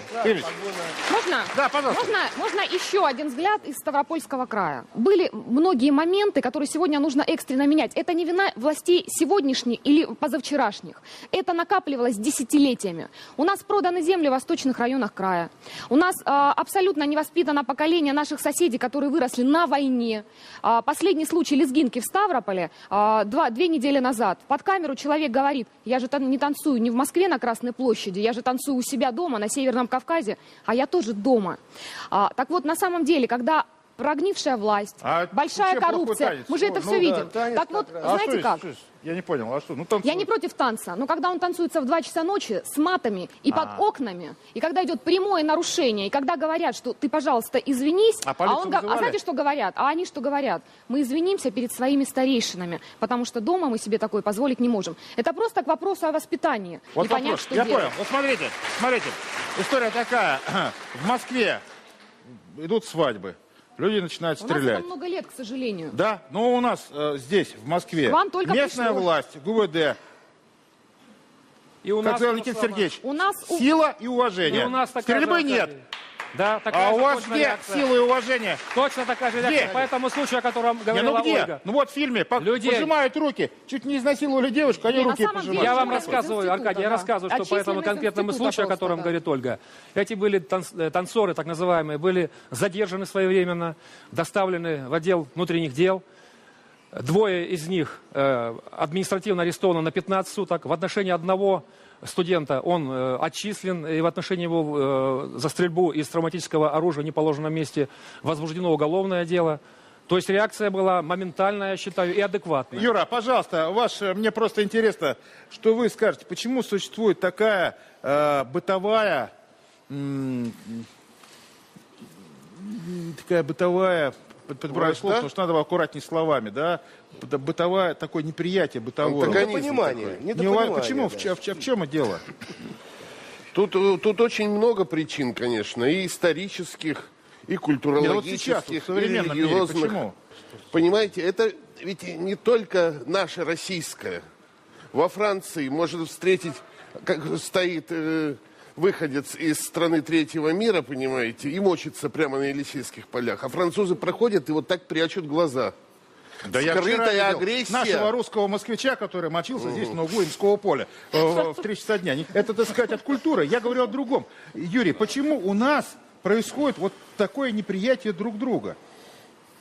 Можно? Да, пожалуйста. Можно еще один взгляд из Ставропольского края. Были многие моменты, которые сегодня нужно экстренно менять. Это не вина властей сегодняшних или позавчерашних. Это накапливалось десятилетиями. У нас проданы земли в восточных районах края. У нас абсолютно невоспитано поколение наших соседей, которые выросли на войне. Последний случай лезгинки в Ставрополе 2 недели назад. Под камеру человек говорит: я же не танцую не в Москве на Красной площади, я же танцую у себя дома на Северном Кавказе, а я тоже дома. Так вот, на самом деле, когда прогнившая власть, большая коррупция, мы же это все видим. Так вот, знаете как? Я не понял, а что? Я не против танца, но когда он танцуется в 2 часа ночи с матами и под окнами, и когда идет прямое нарушение, и когда говорят, что ты, пожалуйста, извинись, а знаете, что говорят? А они что говорят? Мы извинимся перед своими старейшинами, потому что дома мы себе такое позволить не можем. Это просто к вопросу о воспитании. Вот и понять, что я делать. понял. Вот смотрите, история такая. В Москве идут свадьбы. Люди начинают стрелять. У нас это много лет, к сожалению. Да, но у нас здесь, в Москве, местная власть, ГУВД, и у как нас, Никита Сергеевич, у нас сила и уважение. И у нас стрельбы нет. Да, а у вас где сила и уважение? Точно такая же реакция. По этому случаю, о котором говорила Ольга. Ну вот в фильме пожимают руки. Чуть не изнасиловали девушку, они руки пожимают. Я вам рассказываю, Аркадий, я рассказываю, что по этому конкретному случаю, о котором говорит Ольга, эти были танцоры, так называемые, были задержаны своевременно, доставлены в отдел внутренних дел. 2 из них административно арестованы на 15 суток. В отношении одного студента он отчислен, и в отношении его за стрельбу из травматического оружия в неположенном месте возбуждено уголовное дело. То есть реакция была моментальная, я считаю, и адекватная. Юра, пожалуйста, мне просто интересно, что вы скажете, почему существует такая бытовая, подбираю слово, потому что надо аккуратнее словами, да? Бытовая, такое неприятие бытовое. Недопонимание. Почему? Да. В чем дело? Тут очень много причин, конечно, и исторических, и культурологических, и религиозных. Почему? Понимаете, это ведь не только наша российская. Во Франции можно встретить, как стоит выходец из страны третьего мира, понимаете, и мочится прямо на Елисейских полях. А французы проходят и вот так прячут глаза. Да я вчера видел нашего русского москвича, который мочился здесь на углу Имского поля в 3 часа дня. Это, так сказать, от культуры. Я говорю о другом. Юрий, почему у нас происходит вот такое неприятие друг друга?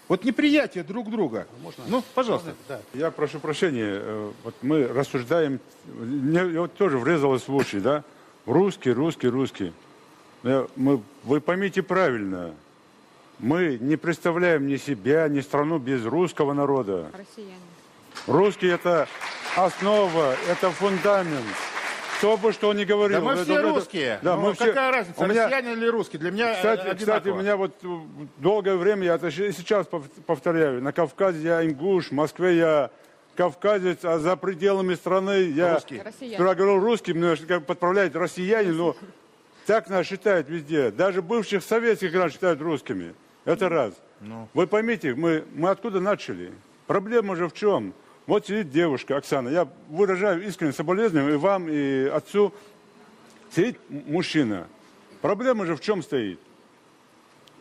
Вот неприятие друг друга. Ну, пожалуйста. Да. Я прошу прощения. Вот мы рассуждаем. Мне вот тоже врезалось в уши, да? Русский. Вы поймите правильно. Мы не представляем ни себя, ни страну без русского народа. Россияне. Русский – это основа, это фундамент. Кто бы что ни говорил. Да мы все русские. Да, мы какая разница, россияне или русские? Для меня кстати, у меня вот долгое время, я это сейчас повторяю, на Кавказе я ингуш, в Москве я кавказец, а за пределами страны я сперва говорил русский, меня подправляют россияне, но так нас считают везде. Даже бывших советских нас считают русскими. Это раз. Вы поймите, мы откуда начали? Проблема же в чем? Вот сидит девушка, Оксана, я выражаю искреннее соболезнование и вам, и отцу. Сидит мужчина. Проблема же в чем стоит?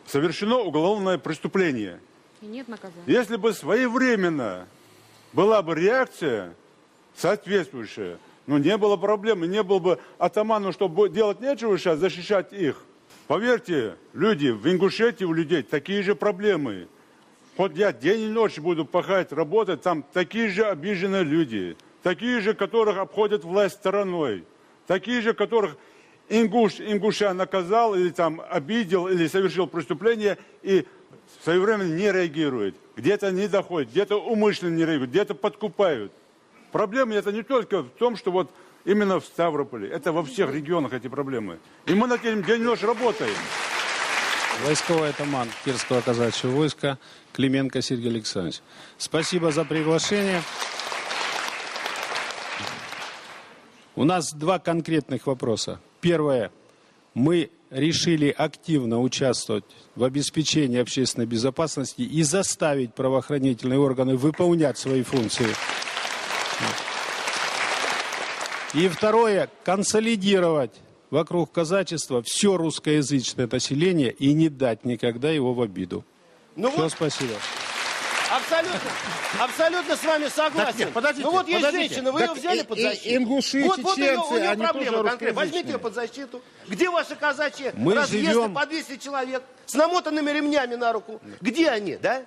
Совершено уголовное преступление. И нет наказания. Если бы своевременно была бы реакция соответствующая, не было проблемы, не было бы атаману, чтобы делать нечего сейчас, защищать их. Поверьте, люди, в Ингушетии у людей такие же проблемы. Вот я день и ночь буду пахать, работать, там такие же обиженные люди, такие же, которых обходят власть стороной, такие же, которых ингуша наказал или там обидел, или совершил преступление и своевременно не реагирует. Где-то не доходит, где-то умышленно не реагирует, где-то подкупают. Проблема это не только в том, что вот именно в Ставрополе, это во всех регионах эти проблемы. И мы над этим день и ночь работаем. Войсковой атаман Кирского казачьего войска Клименко Сергей Александрович. Спасибо за приглашение. У нас два конкретных вопроса. Первое. Мы решили активно участвовать в обеспечении общественной безопасности и заставить правоохранительные органы выполнять свои функции. И второе. Консолидировать вокруг казачества все русскоязычное население и не дать никогда его в обиду. Все, спасибо. Абсолютно с вами согласен. Нет, подождите, ну вот есть женщина, вы ее взяли под защиту. Ингуши, вот чеченцы, у нее они проблема тоже конкретная. Возьмите ее под защиту. Где ваши казачьи разъезды по 200 человек с намотанными ремнями на руку? Где они, да?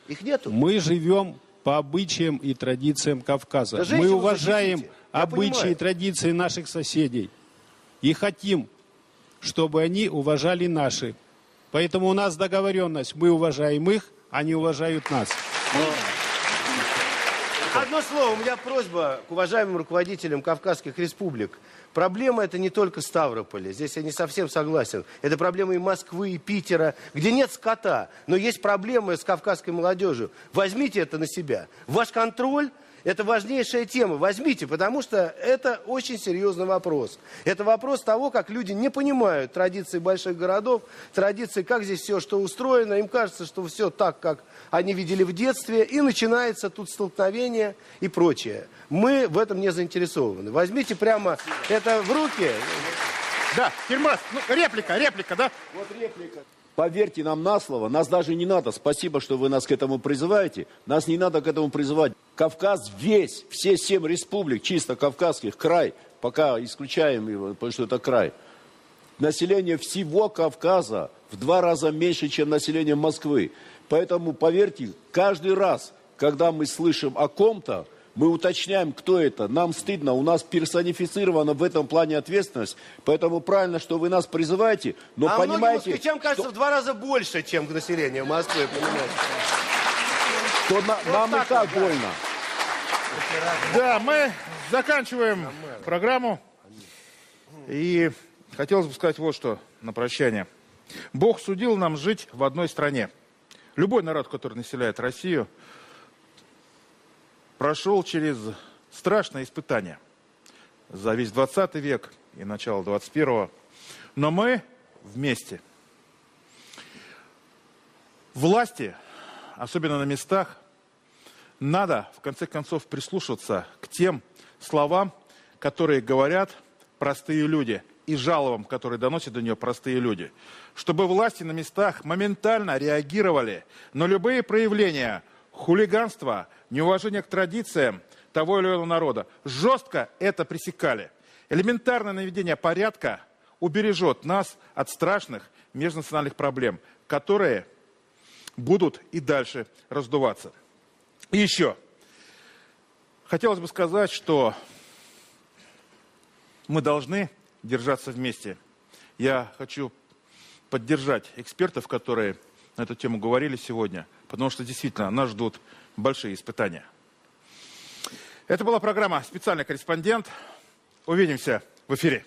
Их нету. Мы живем по обычаям и традициям Кавказа. Мы уважаем обычаи и традиции наших соседей. И хотим, чтобы они уважали наши. Поэтому у нас договоренность. Мы уважаем их, они уважают нас. Одно слово, у меня просьба к уважаемым руководителям Кавказских республик. Проблема это не только Ставрополя, здесь я не совсем согласен. Это проблема и Москвы, и Питера, где нет скота, но есть проблемы с кавказской молодежью. Возьмите это на себя. Ваш контроль – это важнейшая тема. Возьмите, потому что это очень серьезный вопрос. Это вопрос того, как люди не понимают традиции больших городов, традиции, как здесь все, что устроено. Им кажется, что все так, как они видели в детстве, и начинается тут столкновение и прочее. Мы в этом не заинтересованы. Возьмите прямо это в руки. Да, Кирмас, реплика, да? Вот реплика. Поверьте нам на слово, нас даже не надо. Спасибо, что вы нас к этому призываете. Нас не надо к этому призывать. Кавказ весь, все 7 республик, чисто кавказских, край, пока исключаем его, потому что это край. Население всего Кавказа в 2 раза меньше, чем население Москвы. Поэтому, поверьте, каждый раз, когда мы слышим о ком-то, мы уточняем, кто это. Нам стыдно, у нас персонифицирована в этом плане ответственность. Поэтому правильно, что вы нас призываете, но понимаете... многим москвичам кажется в 2 раза больше, чем население Москвы, понимаете? Что нам и так больно. Да, мы заканчиваем программу. И хотелось бы сказать вот что на прощание. Бог судил нам жить в одной стране. Любой народ, который населяет Россию, прошел через страшное испытание за весь 20 век и начало 21-го. Но мы вместе. Власти, особенно на местах, надо, в конце концов, прислушиваться к тем словам, которые говорят простые люди, и жалобам, которые доносят до нее простые люди. Чтобы власти на местах моментально реагировали на любые проявления хулиганства, неуважения к традициям того или иного народа. Жестко это пресекали. Элементарное наведение порядка убережет нас от страшных межнациональных проблем, которые будут и дальше раздуваться. И еще. Хотелось бы сказать, что мы должны держаться вместе. Я хочу поддержать экспертов, которые на эту тему говорили сегодня, потому что действительно нас ждут большие испытания. Это была программа «Специальный корреспондент». Увидимся в эфире.